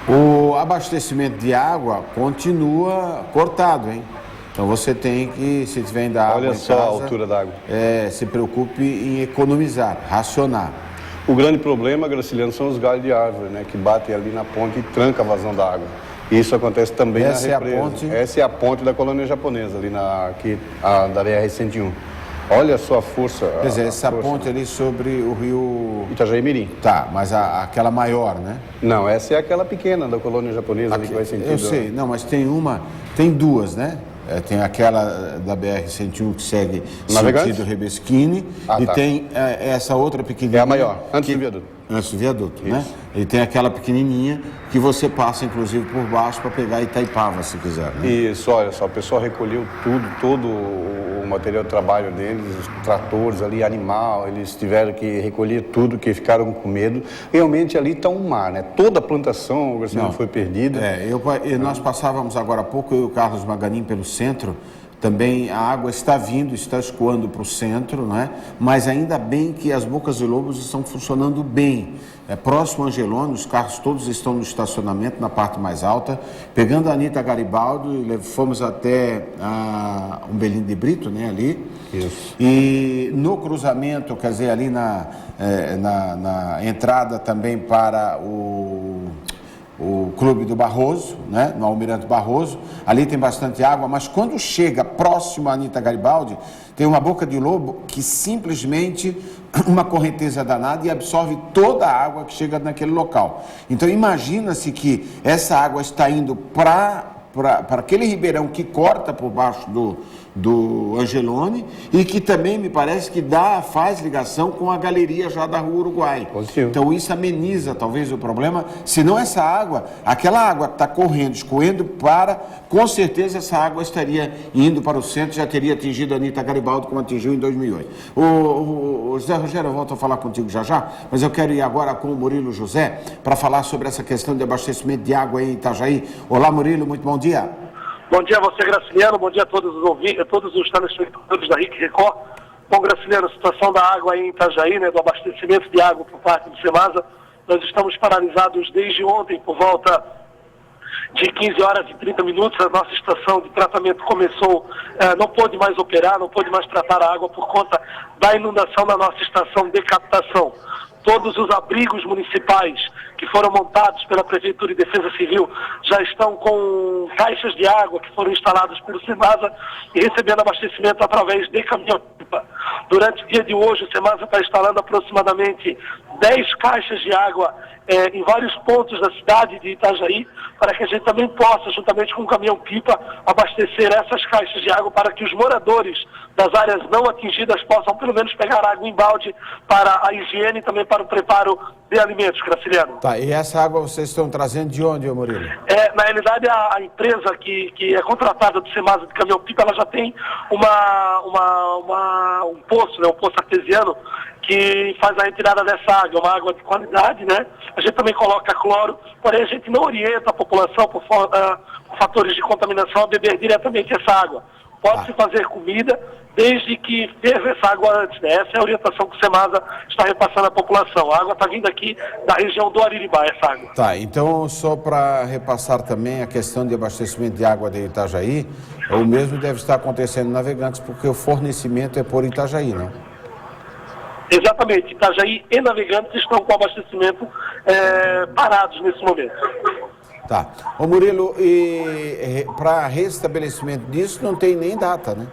O abastecimento de água continua cortado, hein? Então você tem que, se tiver ainda água Olha em só casa, a altura da água. Se preocupe em economizar, racionar. O grande problema, Graciliano, são os galhos de árvore, né, que batem ali na ponte e trancam a vazão da água. Isso acontece também na represa. Essa é a ponte da colônia japonesa, ali da BR-101. Olha só a força. Quer dizer, essa ponte ali sobre o rio... Itajaí-Mirim. Tá, mas aquela maior, né? Não, essa é aquela pequena da colônia japonesa ali que vai sentido... Eu sei, não, mas tem duas, né? Tem aquela da BR-101 que segue sentido Rebesquine e tem essa outra pequenininha... É a maior, antes do viaduto. Antes do viaduto, né? E tem aquela pequenininha que você passa, inclusive, por baixo para pegar Itaipava, se quiser, né? Isso, olha só, o pessoal recolheu todo o material de trabalho deles, os tratores ali, animal, eles tiveram que recolher tudo, que ficaram com medo. Realmente ali está um mar, né? Toda a plantação, o foi perdida. Nós passávamos agora há pouco, eu e o Carlos Maganin, pelo centro, também a água está vindo, está escoando para o centro, né? Mas ainda bem que as bocas de lobos estão funcionando bem. Próximo ao Angelone, os carros todos estão no estacionamento, na parte mais alta. Pegando a Anita Garibaldi, fomos até Umbelim de Brito, né, ali. Isso. E no cruzamento, quer dizer, ali na entrada também para o Clube do Barroso, né, no Almirante Barroso, ali tem bastante água, mas quando chega próximo à Anita Garibaldi, tem uma boca de lobo que simplesmente uma correnteza danada e absorve toda a água que chega naquele local. Então imagina-se que essa água está indo para aquele ribeirão que corta por baixo do Angelone e que também me parece que faz ligação com a galeria já da Rua Uruguai. Positivo. Então isso ameniza talvez o problema, senão essa água, aquela água que está correndo, escoando com certeza essa água estaria indo para o centro, já teria atingido a Anita Garibaldi como atingiu em 2008. O José Rogério, eu volto a falar contigo já, mas eu quero ir agora com o Murilo José para falar sobre essa questão de abastecimento de água em Itajaí. Olá, Murilo, muito bom dia. Bom dia a você, Graciliano. Bom dia a todos os ouvintes, todos os telespectadores da RIC Record. Bom, Graciliano, a situação da água aí em Itajaí, né, do abastecimento de água por parte do Semasa, nós estamos paralisados desde ontem por volta de 15 horas e 30 minutos. A nossa estação de tratamento começou, não pôde mais operar, não pôde mais tratar a água por conta da inundação da nossa estação de captação. Todos os abrigos municipais que foram montados pela Prefeitura e Defesa Civil já estão com caixas de água que foram instaladas pelo Semasa e recebendo abastecimento através de caminhão-pipa. Durante o dia de hoje, o Semasa está instalando aproximadamente 10 caixas de água em vários pontos da cidade de Itajaí, para que a gente também possa, juntamente com o caminhão-pipa, abastecer essas caixas de água para que os moradores das áreas não atingidas possam pelo menos pegar água em balde para a higiene e também para o preparo de alimentos, Graciliano. Tá, e essa água vocês estão trazendo de onde, Murilo? Na realidade, a empresa que é contratada do Semasa de caminhão-pipa, ela já tem um poço, né, um poço artesiano, que faz a retirada dessa água, uma água de qualidade, né? A gente também coloca cloro, porém a gente não orienta a população por fatores de contaminação a beber diretamente essa água. Pode-se fazer comida desde que ferva essa água antes, né? Essa é a orientação que o Semasa está repassando à população. A água está vindo aqui da região do Ariribá, essa água. Tá, então só para repassar também a questão de abastecimento de água de Itajaí, o mesmo deve estar acontecendo em Navegantes, porque o fornecimento é por Itajaí, não? Exatamente, Itajaí e Navegantes estão com abastecimento parados nesse momento. Tá. Ô Murilo, e para restabelecimento disso não tem nem data, né?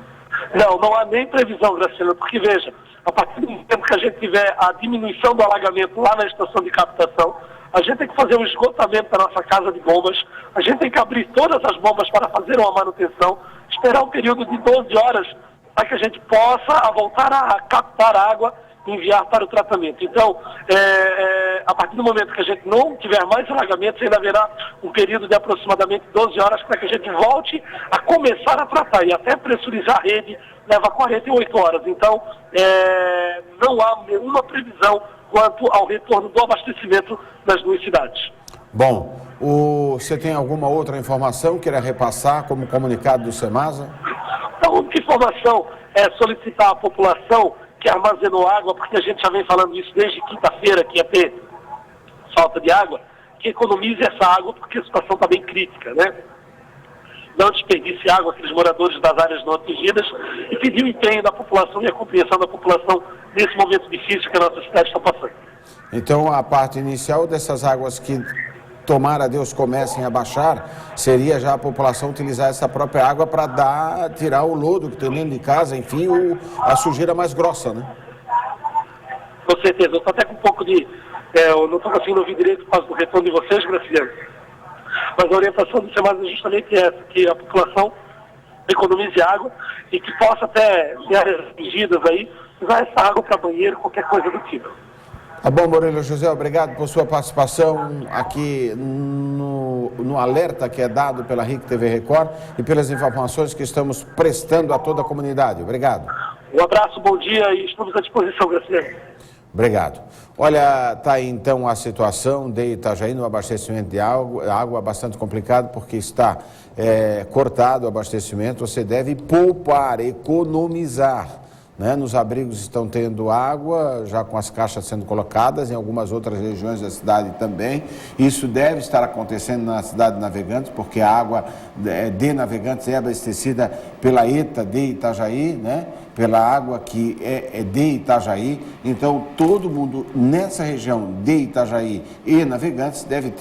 Não há nem previsão, Graciliano, porque veja, a partir do tempo que a gente tiver a diminuição do alagamento lá na estação de captação, a gente tem que fazer um esgotamento da nossa casa de bombas, a gente tem que abrir todas as bombas para fazer uma manutenção, esperar um período de 12 horas para que a gente possa voltar a captar água e enviar para o tratamento. Então, a partir do momento que a gente não tiver mais alagamentos, ainda haverá um período de aproximadamente 12 horas para que a gente volte a começar a tratar. E até pressurizar a rede leva 48 horas. Então, não há nenhuma previsão quanto ao retorno do abastecimento das duas cidades. Bom, você tem alguma outra informação que queira repassar como comunicado do Semasa? A única informação é solicitar à população que armazenou água, porque a gente já vem falando isso desde quinta-feira, que ia ter falta de água, que economize essa água, porque a situação está bem crítica, né? Não desperdice água aqueles moradores das áreas não atingidas e pedir o empenho da população e a compreensão da população nesse momento difícil que a nossa cidade está passando. Então, a parte inicial dessas águas que, tomara Deus, comecem a baixar, seria já a população utilizar essa própria água para tirar o lodo que tem dentro de casa, enfim, a sujeira mais grossa, né? Com certeza. Eu estou até com um pouco de... eu não estou conseguindo ouvir direito por causa do retorno de vocês, Graciliano. Mas a orientação do Semasa é justamente essa, que a população economize água e que possa até, em áreas atingidas aí, usar essa água para banheiro, qualquer coisa do tipo. Tá bom, Murilo José, obrigado por sua participação aqui no alerta que é dado pela RIC TV Record e pelas informações que estamos prestando a toda a comunidade. Obrigado. Um abraço, bom dia e estamos à disposição, Graciliano. Obrigado. Olha, está aí então a situação de Itajaí no abastecimento de água bastante complicado, porque está cortado o abastecimento. Você deve poupar, economizar, né? Nos abrigos estão tendo água, já com as caixas sendo colocadas, em algumas outras regiões da cidade também. Isso deve estar acontecendo na cidade de Navegantes, porque a água de Navegantes é abastecida pela ETA de Itajaí, né? Pela água que é de Itajaí. Então, todo mundo nessa região de Itajaí e Navegantes deve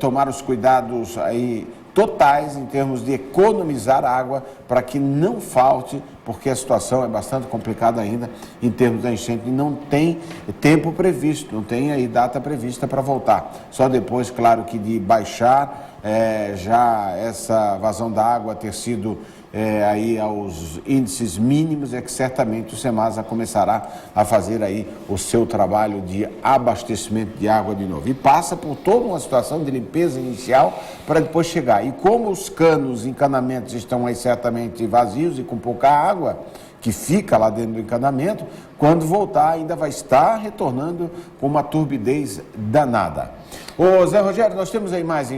tomar os cuidados aí totais em termos de economizar água para que não falte, porque a situação é bastante complicada ainda em termos da enchente e não tem tempo previsto, não tem aí data prevista para voltar. Só depois, claro, que de baixar já essa vazão da água ter sido aí aos índices mínimos, é que certamente o Semasa começará a fazer aí o seu trabalho de abastecimento de água de novo. E passa por toda uma situação de limpeza inicial para depois chegar. E como os canos, encanamentos estão aí certamente vazios e com pouca água que fica lá dentro do encanamento, quando voltar ainda vai estar retornando com uma turbidez danada. Ô Zé Rogério, nós temos aí mais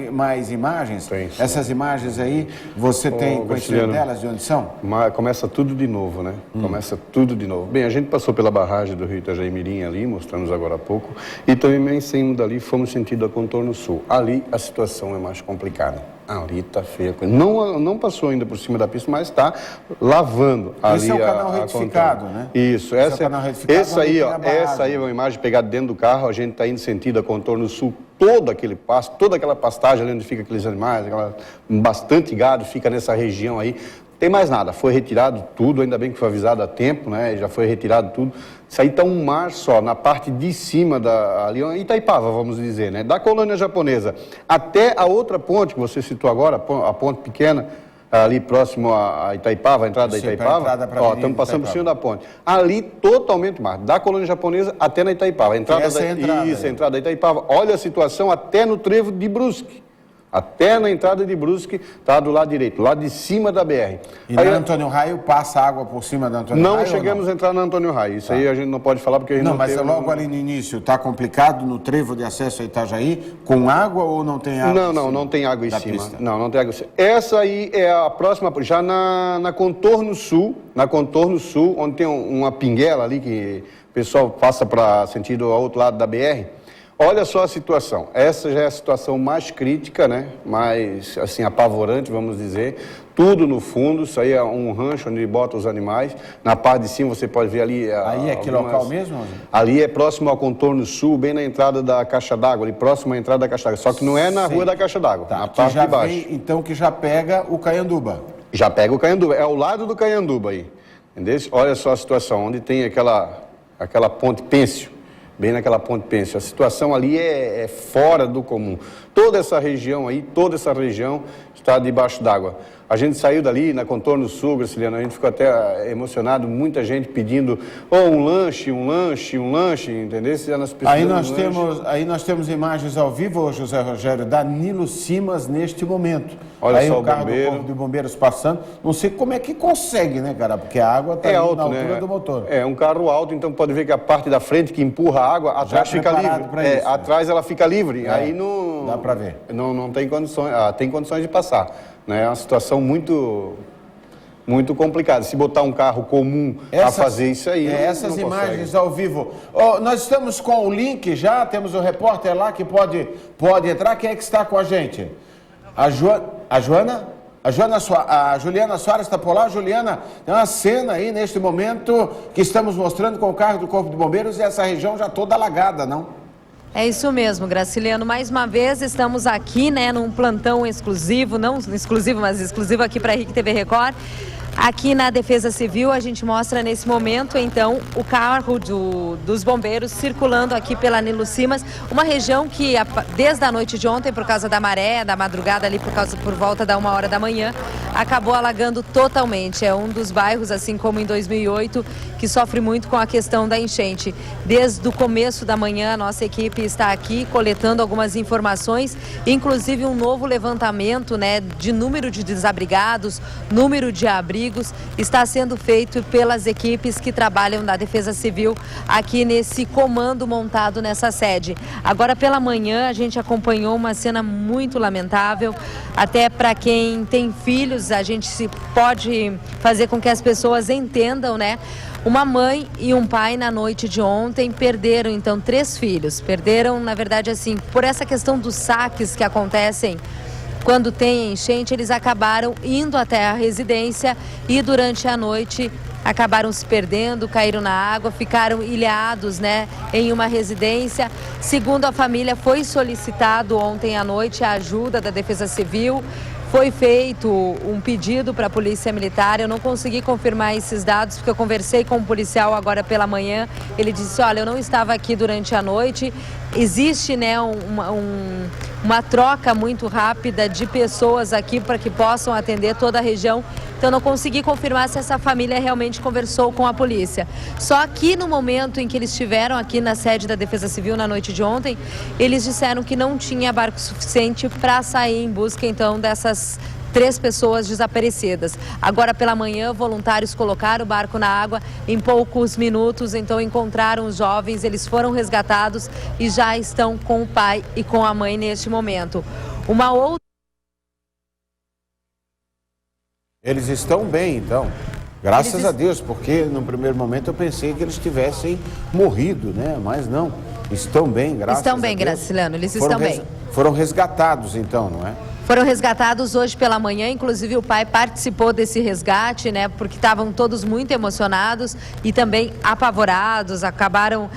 imagens? Tem, essas imagens aí, você tem conhecimento delas, de onde são? Começa tudo de novo, né? Começa tudo de novo. Bem, a gente passou pela barragem do Rio Itajaí Mirim ali, mostramos agora há pouco, e também saindo dali fomos sentido a contorno sul. Ali a situação é mais complicada. Ali está feia. Não passou ainda por cima da pista, mas está lavando ali. Esse é o canal retificado, né? Isso. Essa aí é uma imagem pegada dentro do carro, a gente está indo sentido a contorno sul, todo aquele pasto, toda aquela pastagem ali onde fica aqueles animais, bastante gado fica nessa região aí. Tem mais nada, foi retirado tudo, ainda bem que foi avisado a tempo, né? Já foi retirado tudo. Isso aí está um mar só, na parte de cima ali, Itaipava, vamos dizer, né? Da colônia japonesa até a outra ponte que você citou agora, a ponte pequena, ali próximo a Itaipava, a entrada da Itaipava. Estamos passando por cima da ponte. Ali totalmente mar, da colônia japonesa até na Itaipava. A entrada a entrada da Itaipava. Olha a situação até no trevo de Brusque. Até na entrada de Brusque, está do lado direito, lá de cima da BR. E aí, na Antônio Raio passa água por cima da Antônio Raio? Não chegamos a entrar na Antônio Raio, isso aí a gente não pode falar porque a gente não mas logo ali no início, está complicado no trevo de acesso a Itajaí, com água ou não tem água? Não tem água em cima. Não tem água em cima. Essa aí é a próxima, já na Contorno Sul, onde tem uma pinguela ali que o pessoal passa para sentido ao outro lado da BR. Olha só a situação, essa já é a situação mais crítica, né? Mais, assim, apavorante, vamos dizer. Tudo no fundo, isso aí é um rancho onde bota os animais. Na parte de cima você pode ver ali... Aí é que local mesmo? Ali é próximo ao contorno sul, bem na entrada da caixa d'água, ali próximo à entrada da caixa d'água. Só que não é na rua da caixa d'água, na parte de baixo. Então que já pega o Caianduba. Já pega o Caianduba, é ao lado do Caianduba aí. Entendeu? Olha só a situação, onde tem aquela ponte Pêncio. Bem naquela ponte Pêncio. A situação ali é fora do comum. Toda essa região está debaixo d'água. A gente saiu dali na Contorno Sul, Graciliano, a gente ficou até emocionado, muita gente pedindo um lanche, entendeu? Aí nós temos imagens ao vivo, José Rogério, da Nilo Simas neste momento. Olha aí só o carro do Corpo de Bombeiros passando. Não sei como é que consegue, né, cara? Porque a água está na altura do motor. É um carro alto, então pode ver que a parte da frente que empurra a água, atrás fica livre. Atrás ela fica livre. Aí não... Dá para ver. Não tem condições, tem condições de passar. É uma situação muito complicada. Se botar um carro comum a fazer isso aí, essas imagens ao vivo. Nós estamos com o link já, temos o repórter lá que pode entrar. Quem é que está com a gente? A Juliana Soares está por lá. Juliana, tem uma cena aí neste momento que estamos mostrando com o carro do Corpo de Bombeiros e essa região já toda alagada, não? É isso mesmo, Graciliano. Mais uma vez estamos aqui, né, num plantão exclusivo, não exclusivo, mas exclusivo aqui para a RIC TV Record. Aqui na Defesa Civil a gente mostra nesse momento, então, o carro dos bombeiros circulando aqui pela Nilo Simas, uma região que desde a noite de ontem, por causa da maré, da madrugada ali por volta da 1h da manhã, acabou alagando totalmente. É um dos bairros, assim como em 2008, que sofre muito com a questão da enchente. Desde o começo da manhã, a nossa equipe está aqui coletando algumas informações, inclusive um novo levantamento, né, de número de desabrigados, número de abrigos, abrigos está sendo feito pelas equipes que trabalham na Defesa Civil aqui nesse comando montado nessa sede. Agora pela manhã a gente acompanhou uma cena muito lamentável, até para quem tem filhos, a gente pode fazer com que as pessoas entendam, né? Uma mãe e um pai na noite de ontem perderam então 3 filhos. Perderam, na verdade, assim, por essa questão dos saques que acontecem quando tem enchente, eles acabaram indo até a residência e durante a noite acabaram se perdendo, caíram na água, ficaram ilhados, né, em uma residência. Segundo a família, foi solicitado ontem à noite a ajuda da Defesa Civil. Foi feito um pedido para a Polícia Militar. Eu não consegui confirmar esses dados porque eu conversei com um policial agora pela manhã. Ele disse, olha, eu não estava aqui durante a noite. Existe, né, uma troca muito rápida de pessoas aqui para que possam atender toda a região. Então não consegui confirmar se essa família realmente conversou com a polícia. Só que no momento em que eles estiveram aqui na sede da Defesa Civil na noite de ontem, eles disseram que não tinha barco suficiente para sair em busca então dessas 3 pessoas desaparecidas. Agora pela manhã, voluntários colocaram o barco na água. Em poucos minutos, então encontraram os jovens, eles foram resgatados e já estão com o pai e com a mãe neste momento. Uma outra... Eles estão bem, então. Graças a Deus, porque no primeiro momento eu pensei que eles tivessem morrido, né? Mas não, estão bem, graças a Deus. Estão bem, Graciliano, eles estão bem. Foram resgatados, então, não é? Foram resgatados hoje pela manhã, inclusive o pai participou desse resgate, né? Porque estavam todos muito emocionados e também apavorados, acabaram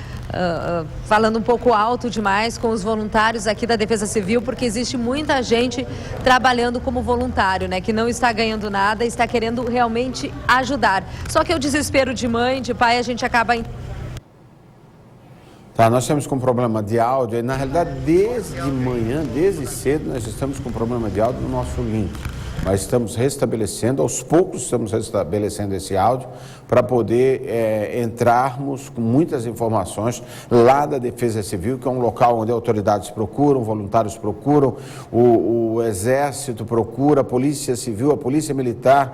falando um pouco alto demais com os voluntários aqui da Defesa Civil, porque existe muita gente trabalhando como voluntário, né? Que não está ganhando nada, está querendo realmente ajudar. Só que o desespero de mãe, de pai, a gente acaba... Tá, nós estamos com problema de áudio, e na realidade desde manhã, desde cedo, nós estamos com problema de áudio no nosso link. Mas estamos restabelecendo, aos poucos estamos restabelecendo esse áudio para poder entrarmos com muitas informações lá da Defesa Civil, que é um local onde autoridades procuram, voluntários procuram, o Exército procura, a Polícia Civil, a Polícia Militar,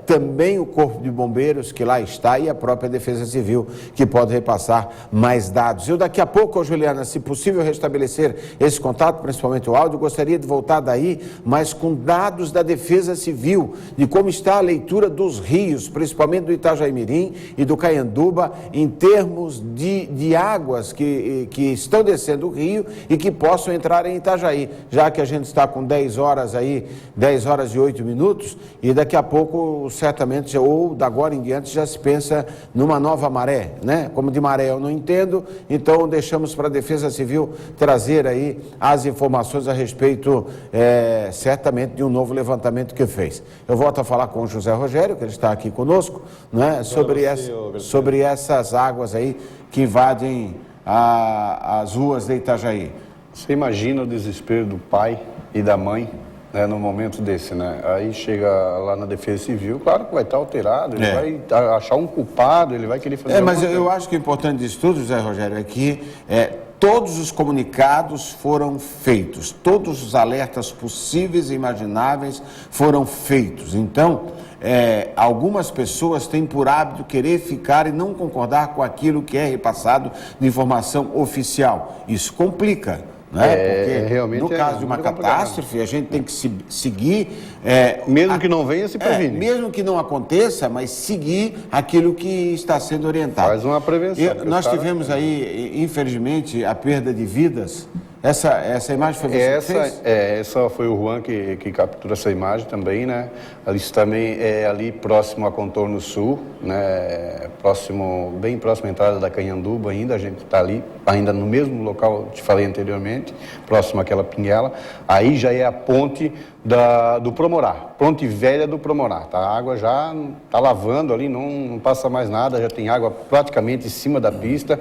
também o Corpo de Bombeiros que lá está e a própria Defesa Civil que pode repassar mais dados. Eu daqui a pouco, Juliana, se possível restabelecer esse contato, principalmente o áudio, gostaria de voltar daí, mas com dados da Defesa Civil, de como está a leitura dos rios, principalmente do Itajaí-Mirim e do Caianduba, em termos de águas que estão descendo o rio e que possam entrar em Itajaí, já que a gente está com 10 horas aí, 10 horas e 8 minutos, e daqui a pouco, certamente, ou da agora em diante, já se pensa numa nova maré, né? Como de maré eu não entendo, então deixamos para a Defesa Civil trazer aí as informações a respeito, certamente, de um novo levantamento que fez. Eu volto a falar com o José Rogério, que ele está aqui conosco, né, sobre essas águas aí que invadem as ruas de Itajaí. Você imagina o desespero do pai e da mãe, né, no momento desse, né? Aí chega lá na Defesa Civil, claro que vai estar alterado, ele vai achar um culpado, ele vai querer fazer... Mas eu acho que o importante disso tudo, José Rogério, é que todos os comunicados foram feitos, todos os alertas possíveis e imagináveis foram feitos. Então, algumas pessoas têm por hábito querer ficar e não concordar com aquilo que é repassado de informação oficial. Isso complica, né? Porque realmente no caso de uma catástrofe, a gente tem que seguir... mesmo que não venha, se previne. Mesmo que não aconteça, mas seguir aquilo que está sendo orientado. Faz uma prevenção. Nós tivemos aí, infelizmente, a perda de vidas. Essa imagem foi você que fez? Essa foi o Juan que captura essa imagem também, né? Isso também é ali próximo a Contorno Sul, né? Bem próximo à entrada da Caianduba ainda, a gente está ali, ainda no mesmo local que te falei anteriormente, próximo àquela pinguela. Aí já é a ponte do Promorá, ponte velha do Promorá, tá? A água já está lavando ali, não passa mais nada, já tem água praticamente em cima da pista.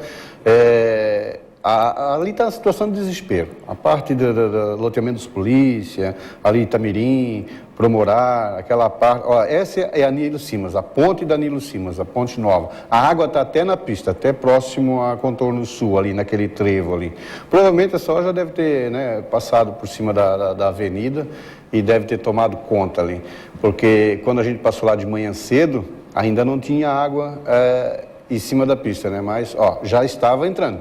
ali está a situação de desespero. A parte do loteamento dos polícia, ali Itamirim, Promorar, aquela parte... Ó, essa é a Nilo Simas, a ponte da Nilo Simas, a ponte nova. A água está até na pista, até próximo a Contorno Sul, ali naquele trevo ali. Provavelmente a soja deve ter, né, passado por cima da avenida e deve ter tomado conta ali. Porque quando a gente passou lá de manhã cedo, ainda não tinha água em cima da pista, né? Mas, ó, já estava entrando,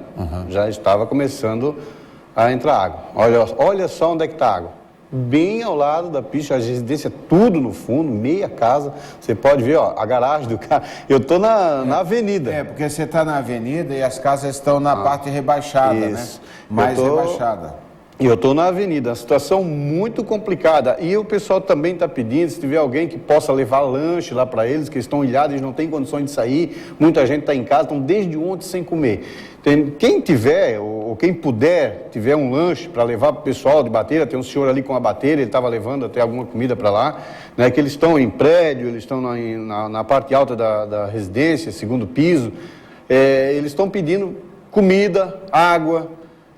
já estava começando a entrar água. Olha só onde é que está a água. Bem ao lado da pista, a residência tudo no fundo, meia casa. Você pode ver, ó, a garagem do carro. Eu estou na avenida. Porque você está na avenida e as casas estão na parte rebaixada, isso, né? Mais rebaixada. E eu estou na avenida, a situação muito complicada. E o pessoal também está pedindo, se tiver alguém que possa levar lanche lá para eles, que estão ilhados, eles não têm condições de sair. Muita gente está em casa, estão desde ontem sem comer. Quem tiver, ou quem puder, tiver um lanche para levar para o pessoal de Bateira, tem um senhor ali com a bateira, ele estava levando até alguma comida para lá, né, que eles estão em prédio, eles estão na parte alta da residência, segundo piso, eles estão pedindo comida, água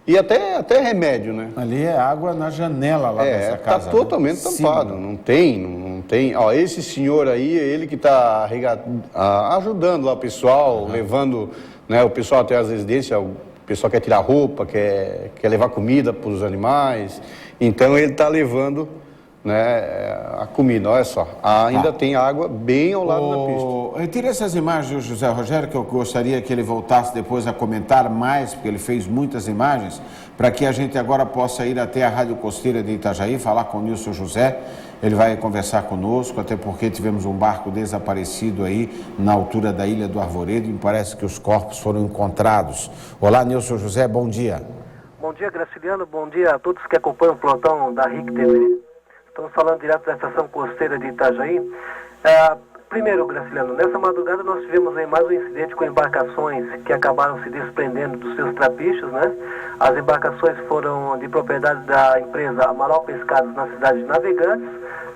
e até remédio, né? Ali é água na janela lá dessa casa. Está totalmente tampado, não tem. Ó, esse senhor aí, ele que está ajudando lá o pessoal, levando, né, o pessoal até as residências, o pessoal quer tirar roupa, quer levar comida para os animais, então ele está levando, né, a comida. Olha só, ainda tem água bem ao lado da pista. Eu tirei essas imagens do José Rogério, que eu gostaria que ele voltasse depois a comentar mais, porque ele fez muitas imagens, para que a gente agora possa ir até a Rádio Costeira de Itajaí, falar com o Nilson José. Ele vai conversar conosco, até porque tivemos um barco desaparecido aí na altura da Ilha do Arvoredo e me parece que os corpos foram encontrados. Olá, Nilson José, bom dia. Bom dia, Graciliano, bom dia a todos que acompanham o plantão da RIC TV. Estamos falando direto da estação costeira de Itajaí. Primeiro, Graciliano, nessa madrugada nós tivemos aí mais um incidente com embarcações que acabaram se desprendendo dos seus trapichos, né? As embarcações foram de propriedade da empresa Amaral Pescados na cidade de Navegantes.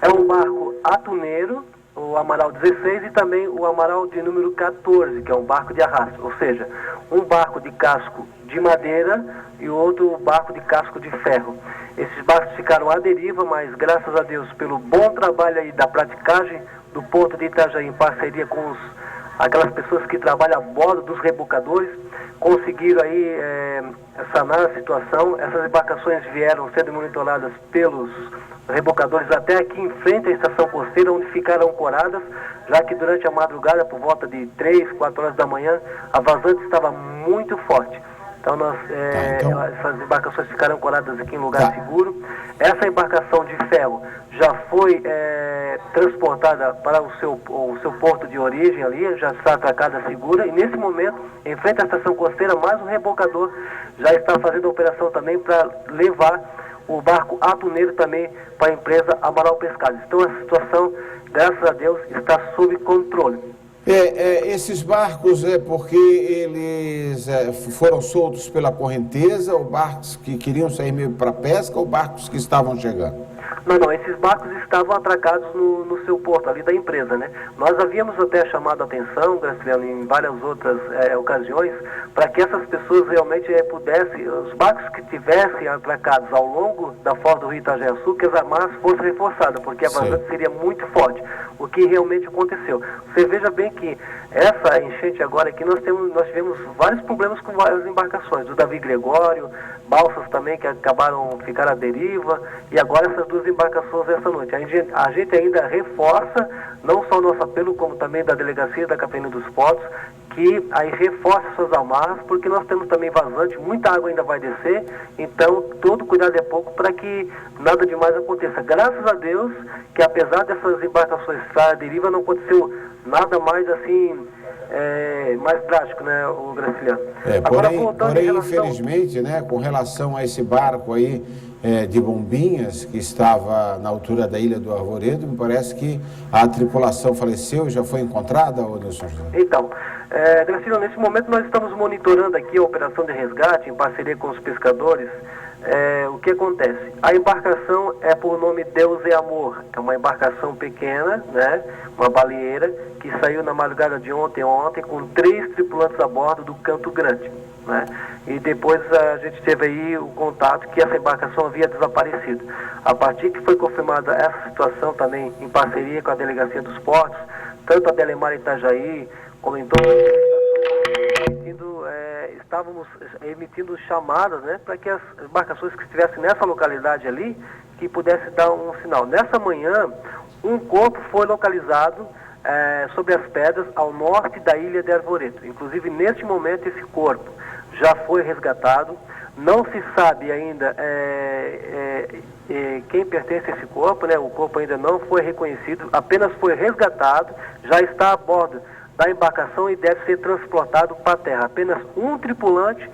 É um barco atuneiro, o Amaral 16, e também o Amaral de número 14, que é um barco de arrasto, ou seja, um barco de casco de madeira e outro barco de casco de ferro. Esses barcos ficaram à deriva, mas graças a Deus, pelo bom trabalho aí da praticagem do Porto de Itajaí, em parceria com aquelas pessoas que trabalham a bordo dos rebocadores, conseguiram aí sanar a situação. Essas embarcações vieram sendo monitoradas pelos rebocadores até aqui em frente à estação costeira, onde ficaram ancoradas, já que durante a madrugada, por volta de 3, 4 horas da manhã, a vazante estava muito forte. Então, essas embarcações ficaram ancoradas aqui em lugar seguro. Essa embarcação de ferro já foi transportada para o seu porto de origem ali, já está atracada segura. E nesse momento, em frente à estação costeira, mais um rebocador já está fazendo a operação também para levar o barco atuneiro também para a empresa Amaral Pescados. Então a situação, graças a Deus, está sob controle. Esses barcos é porque eles foram soltos pela correnteza, ou barcos que queriam sair meio para pesca, ou barcos que estavam chegando? Não, esses barcos estavam atracados no seu porto, ali da empresa, né? Nós havíamos até chamado a atenção, Graciliano, em várias outras ocasiões, para que essas pessoas realmente pudessem, os barcos que tivessem atracados ao longo da foz do Rio Itajaí-Açu, que as amarras fossem reforçadas, porque a vazante seria muito forte, o que realmente aconteceu. Você veja bem que essa enchente agora aqui, nós tivemos vários problemas com várias embarcações, do Davi Gregório, balsas também que ficaram à deriva, e agora essas duas embarcações essa noite. A gente ainda reforça, não só o nosso apelo, como também da Delegacia da Capitania dos Portos, que aí reforça suas amarras, porque nós temos também vazante, muita água ainda vai descer, então todo cuidado é pouco para que nada demais aconteça. Graças a Deus que apesar dessas embarcações estarem à deriva, não aconteceu nada mais assim, mais drástico, né, o Graciliano. Porém, infelizmente, né, com relação a esse barco aí de bombinhas que estava na altura da Ilha do Arvoredo, me parece que a tripulação faleceu e já foi encontrada, ou Nilson José? Então, Graciliano, nesse momento nós estamos monitorando aqui a operação de resgate em parceria com os pescadores. O que acontece? A embarcação é por nome Deus é Amor, é uma embarcação pequena, né, uma baleeira, que saiu na madrugada de ontem com 3 tripulantes a bordo do Canto Grande. né? E depois a gente teve aí o contato que essa embarcação havia desaparecido. A partir que foi confirmada essa situação também em parceria com a Delegacia dos Portos, tanto a Belemar Itajaí, como em todas as estávamos emitindo chamadas, né, para que as embarcações que estivessem nessa localidade ali, que pudesse dar um sinal. Nessa manhã, um corpo foi localizado sobre as pedras ao norte da ilha de Arvoreto. Inclusive, neste momento, esse corpo já foi resgatado. Não se sabe ainda quem pertence a esse corpo, né? O corpo ainda não foi reconhecido, apenas foi resgatado, já está a bordo da embarcação e deve ser transportado para a terra. Apenas um tripulante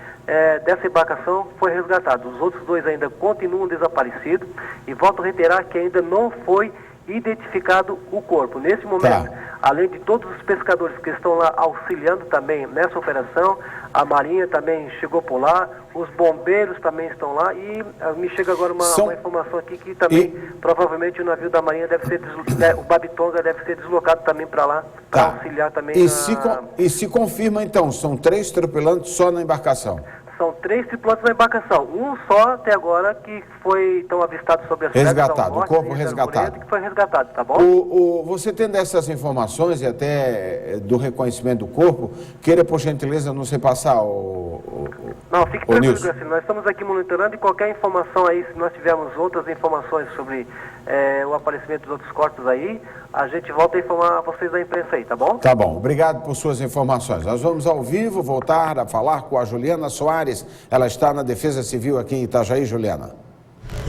dessa embarcação foi resgatado. Os outros 2 ainda continuam desaparecidos e volto a reiterar que ainda não foi identificado o corpo. Nesse momento, além de todos os pescadores que estão lá auxiliando também nessa operação, a Marinha também chegou por lá, os bombeiros também estão lá e me chega agora uma informação aqui que também provavelmente o navio da Marinha deve ser o Babitonga deve ser deslocado também para lá para auxiliar também. E se confirma então, são 3 tripulantes só na embarcação? São 3 tripulantes na embarcação. Um só até agora que foi então avistado sobre as pedras. Resgatado, o corpo resgatado. Que foi resgatado, tá bom? Você tendo essas informações e até do reconhecimento do corpo, queira por gentileza nos repassar Não, fique tranquilo, Graciliano. Nós estamos aqui monitorando e qualquer informação aí, se nós tivermos outras informações sobre o aparecimento dos outros corpos aí, a gente volta a informar vocês da imprensa aí, tá bom? Tá bom, obrigado por suas informações. Nós vamos ao vivo voltar a falar com a Juliana Soares. Ela está na Defesa Civil aqui em Itajaí, Juliana.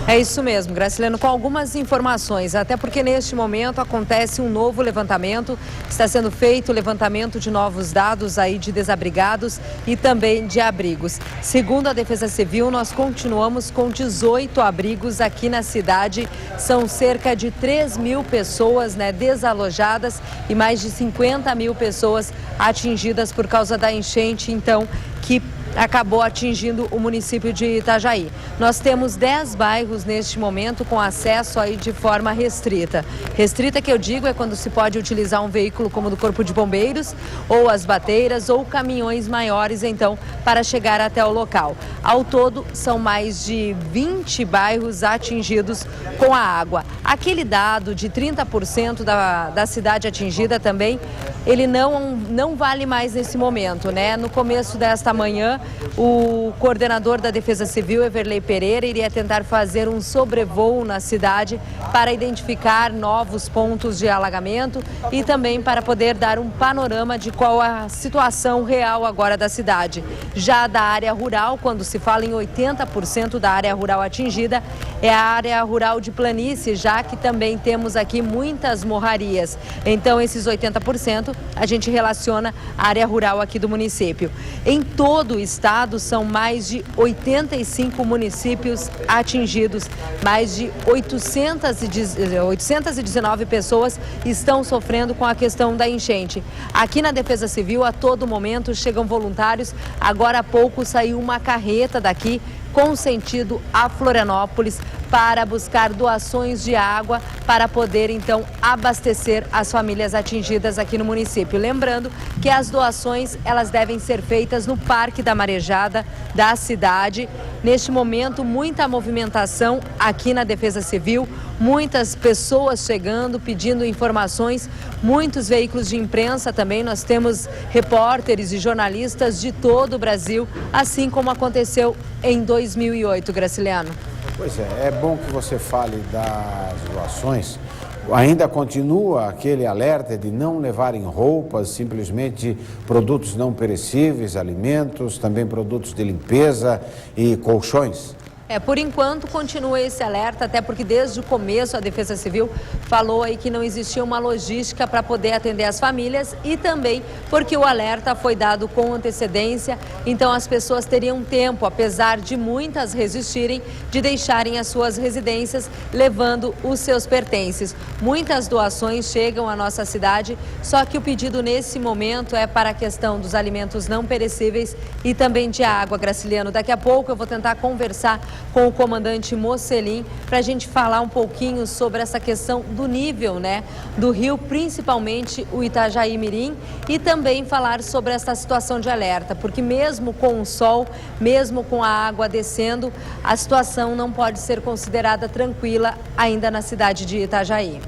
É isso mesmo, Graciliano, com algumas informações, até porque neste momento acontece um novo levantamento, está sendo feito o levantamento de novos dados aí de desabrigados e também de abrigos. Segundo a Defesa Civil, nós continuamos com 18 abrigos aqui na cidade, são cerca de 3.000 pessoas, né, desalojadas e mais de 50.000 pessoas atingidas por causa da enchente, então, que acabou atingindo o município de Itajaí. Nós temos 10 bairros neste momento com acesso aí de forma restrita. Restrita que eu digo é quando se pode utilizar um veículo como o do Corpo de Bombeiros, ou as bateiras, ou caminhões maiores, então, para chegar até o local. Ao todo, são mais de 20 bairros atingidos com a água. Aquele dado de 30% da cidade atingida também, ele não vale mais nesse momento, né? No começo desta manhã, o coordenador da Defesa Civil, Everley Pereira, iria tentar fazer um sobrevoo na cidade para identificar novos pontos de alagamento e também para poder dar um panorama de qual a situação real agora da cidade. Já da área rural, quando se fala em 80% da área rural atingida, é a área rural de planície, já que também temos aqui muitas morrarias. Então, esses 80% a gente relaciona a área rural aqui do município. Em todo o estado, são mais de 85 municípios atingidos, mais de 819 pessoas estão sofrendo com a questão da enchente. Aqui na Defesa Civil, a todo momento, chegam voluntários. Agora há pouco saiu uma carreta daqui com sentido a Florianópolis para buscar doações de água para poder, então, abastecer as famílias atingidas aqui no município. Lembrando que as doações, elas devem ser feitas no Parque da Marejada da cidade. Neste momento, muita movimentação aqui na Defesa Civil, muitas pessoas chegando, pedindo informações, muitos veículos de imprensa também. Nós temos repórteres e jornalistas de todo o Brasil, assim como aconteceu em 2008, Graciliano. Pois é bom que você fale das doações. Ainda continua aquele alerta de não levarem roupas, simplesmente produtos não perecíveis, alimentos, também produtos de limpeza e colchões. Por enquanto continua esse alerta, até porque desde o começo a Defesa Civil falou aí que não existia uma logística para poder atender as famílias e também porque o alerta foi dado com antecedência, então as pessoas teriam tempo, apesar de muitas resistirem, de deixarem as suas residências levando os seus pertences. Muitas doações chegam à nossa cidade, só que o pedido nesse momento é para a questão dos alimentos não perecíveis e também de água, Graciliano. Daqui a pouco eu vou tentar conversar com o comandante Mocelin para a gente falar um pouquinho sobre essa questão do nível, né, do rio, principalmente o Itajaí Mirim, e também falar sobre essa situação de alerta, porque mesmo com o sol, mesmo com a água descendo, a situação não pode ser considerada tranquila ainda na cidade de Itajaí.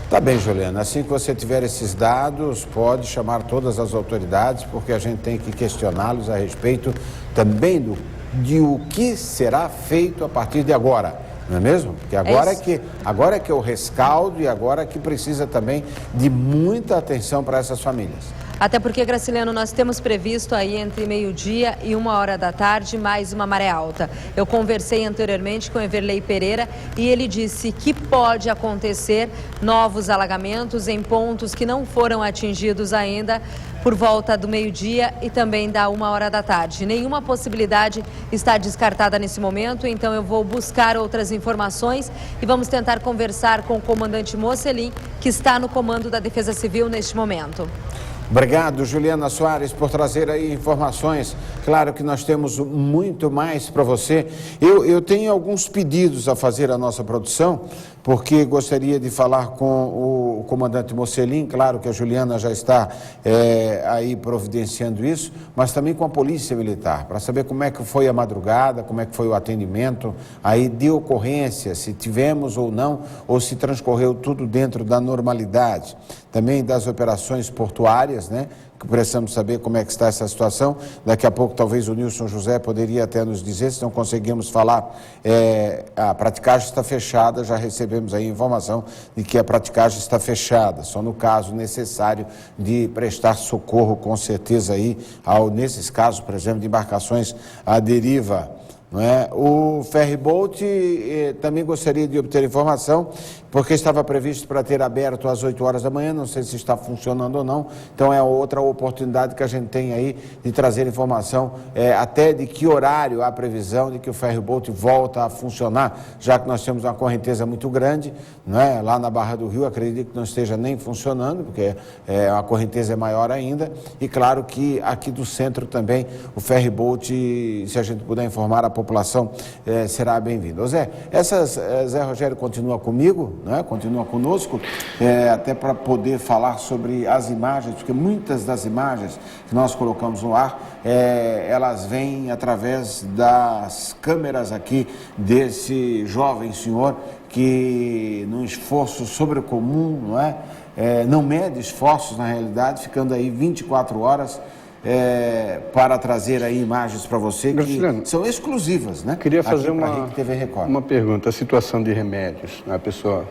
Tá bem, Juliana. Assim que você tiver esses dados, pode chamar todas as autoridades, porque a gente tem que questioná-los a respeito também de o que será feito a partir de agora, não é mesmo? Porque agora é que é o rescaldo e agora é que precisa também de muita atenção para essas famílias. Até porque, Graciliano, nós temos previsto aí entre meio-dia e 1h da tarde mais uma maré alta. Eu conversei anteriormente com Everley Pereira e ele disse que pode acontecer novos alagamentos em pontos que não foram atingidos ainda por volta do meio-dia e também da 1h da tarde. Nenhuma possibilidade está descartada nesse momento, então eu vou buscar outras informações e vamos tentar conversar com o comandante Mocelin, que está no comando da Defesa Civil neste momento. Obrigado, Juliana Soares, por trazer aí informações. Claro que nós temos muito mais para você. Eu tenho alguns pedidos a fazer à nossa produção, porque gostaria de falar com o comandante Mocelin. Claro que a Juliana já está aí providenciando isso, mas também com a Polícia Militar, para saber como é que foi a madrugada, como é que foi o atendimento aí de ocorrência, se tivemos ou não, ou se transcorreu tudo dentro da normalidade. Também das operações portuárias, né? Que precisamos saber como é que está essa situação. Daqui a pouco talvez o Nilson José poderia até nos dizer, se não conseguimos falar, a praticagem está fechada, já recebemos aí informação de que a praticagem está fechada, só no caso necessário de prestar socorro com certeza aí, nesses casos, por exemplo, de embarcações à deriva. Não é? O ferryboat também gostaria de obter informação, porque estava previsto para ter aberto às 8 horas da manhã, não sei se está funcionando ou não, então é outra oportunidade que a gente tem aí de trazer informação até de que horário há a previsão de que o ferryboat volta a funcionar, já que nós temos uma correnteza muito grande, não é? Lá na Barra do Rio, acredito que não esteja nem funcionando, porque a correnteza é maior ainda, e claro que aqui do centro também o ferryboat, se a gente puder informar a população, será bem-vindo. Zé Rogério continua comigo, né? Continua conosco, até para poder falar sobre as imagens, porque muitas das imagens que nós colocamos no ar, elas vêm através das câmeras aqui desse jovem senhor que, num esforço sobre o comum, não é? Não mede esforços na realidade, ficando aí 24 horas para trazer aí imagens para você que são exclusivas, né? Queria fazer uma pergunta. A situação de remédios, a pessoa,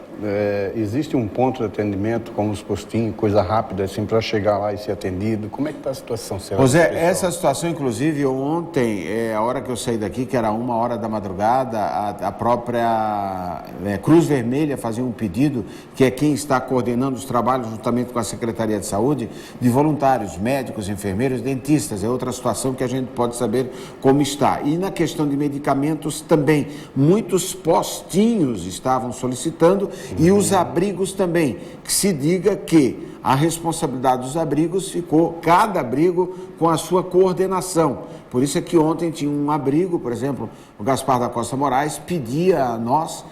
existe um ponto de atendimento, como os postinhos, coisa rápida, assim, para chegar lá e ser atendido? Como é que está a situação? José, essa situação, inclusive, ontem, a hora que eu saí daqui, que era 1h da madrugada, a própria Cruz Vermelha fazia um pedido, que é quem está coordenando os trabalhos juntamente com a Secretaria de Saúde, de voluntários, médicos, enfermeiros, dentistas. É outra situação que a gente pode saber como está. E na questão de medicamentos também, muitos postinhos estavam solicitando e os abrigos também, que se diga que a responsabilidade dos abrigos ficou, cada abrigo com a sua coordenação. Por isso é que ontem tinha um abrigo, por exemplo, o Gaspar da Costa Moraes pedia a nós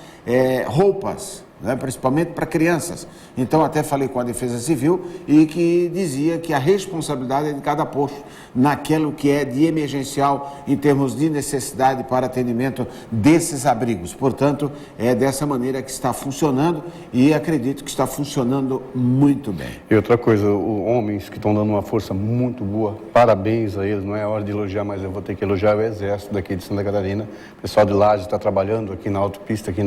roupas, né, principalmente para crianças. Então até falei com a Defesa Civil e que dizia que a responsabilidade é de cada posto, naquilo que é de emergencial em termos de necessidade para atendimento desses abrigos. Portanto, é dessa maneira que está funcionando e acredito que está funcionando muito bem. E outra coisa, homens que estão dando uma força muito boa, parabéns a eles, não é hora de elogiar, mas eu vou ter que elogiar o Exército daqui de Santa Catarina. O pessoal de Lages está trabalhando aqui na autopista, aqui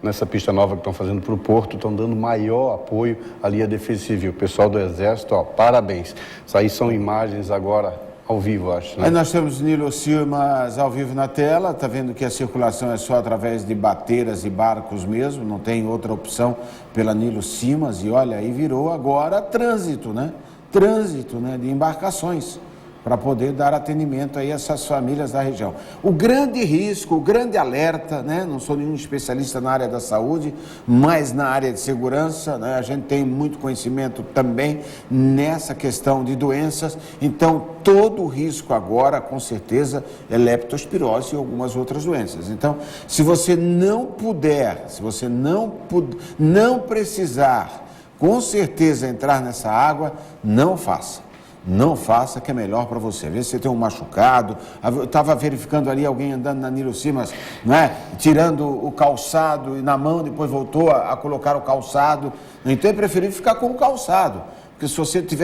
nessa pista nova que estão fazendo para o Porto, estão dando maior apoio ali à Defesa Civil. O pessoal do Exército, parabéns. Isso aí são imagens agora ao vivo, acho. Né? Aí nós temos Nilo Simas ao vivo na tela, está vendo que a circulação é só através de bateiras e barcos mesmo, não tem outra opção pela Nilo Simas, e olha, aí virou agora trânsito, né? Trânsito, né, de embarcações. para poder dar atendimento aí a essas famílias da região. O grande risco, o grande alerta, né? Não sou nenhum especialista na área da saúde, mas na área de segurança, né? A gente tem muito conhecimento também nessa questão de doenças, então todo o risco agora, com certeza, é leptospirose e algumas outras doenças. Então, se você não puder, se você não precisar, com certeza entrar nessa água, não faça. Não faça, que é melhor para você. Vê se você tem um machucado. Eu estava verificando ali alguém andando na Nilo Simas, né? Tirando o calçado e na mão, depois voltou a colocar o calçado. Então é preferível ficar com o calçado. Porque se você tiver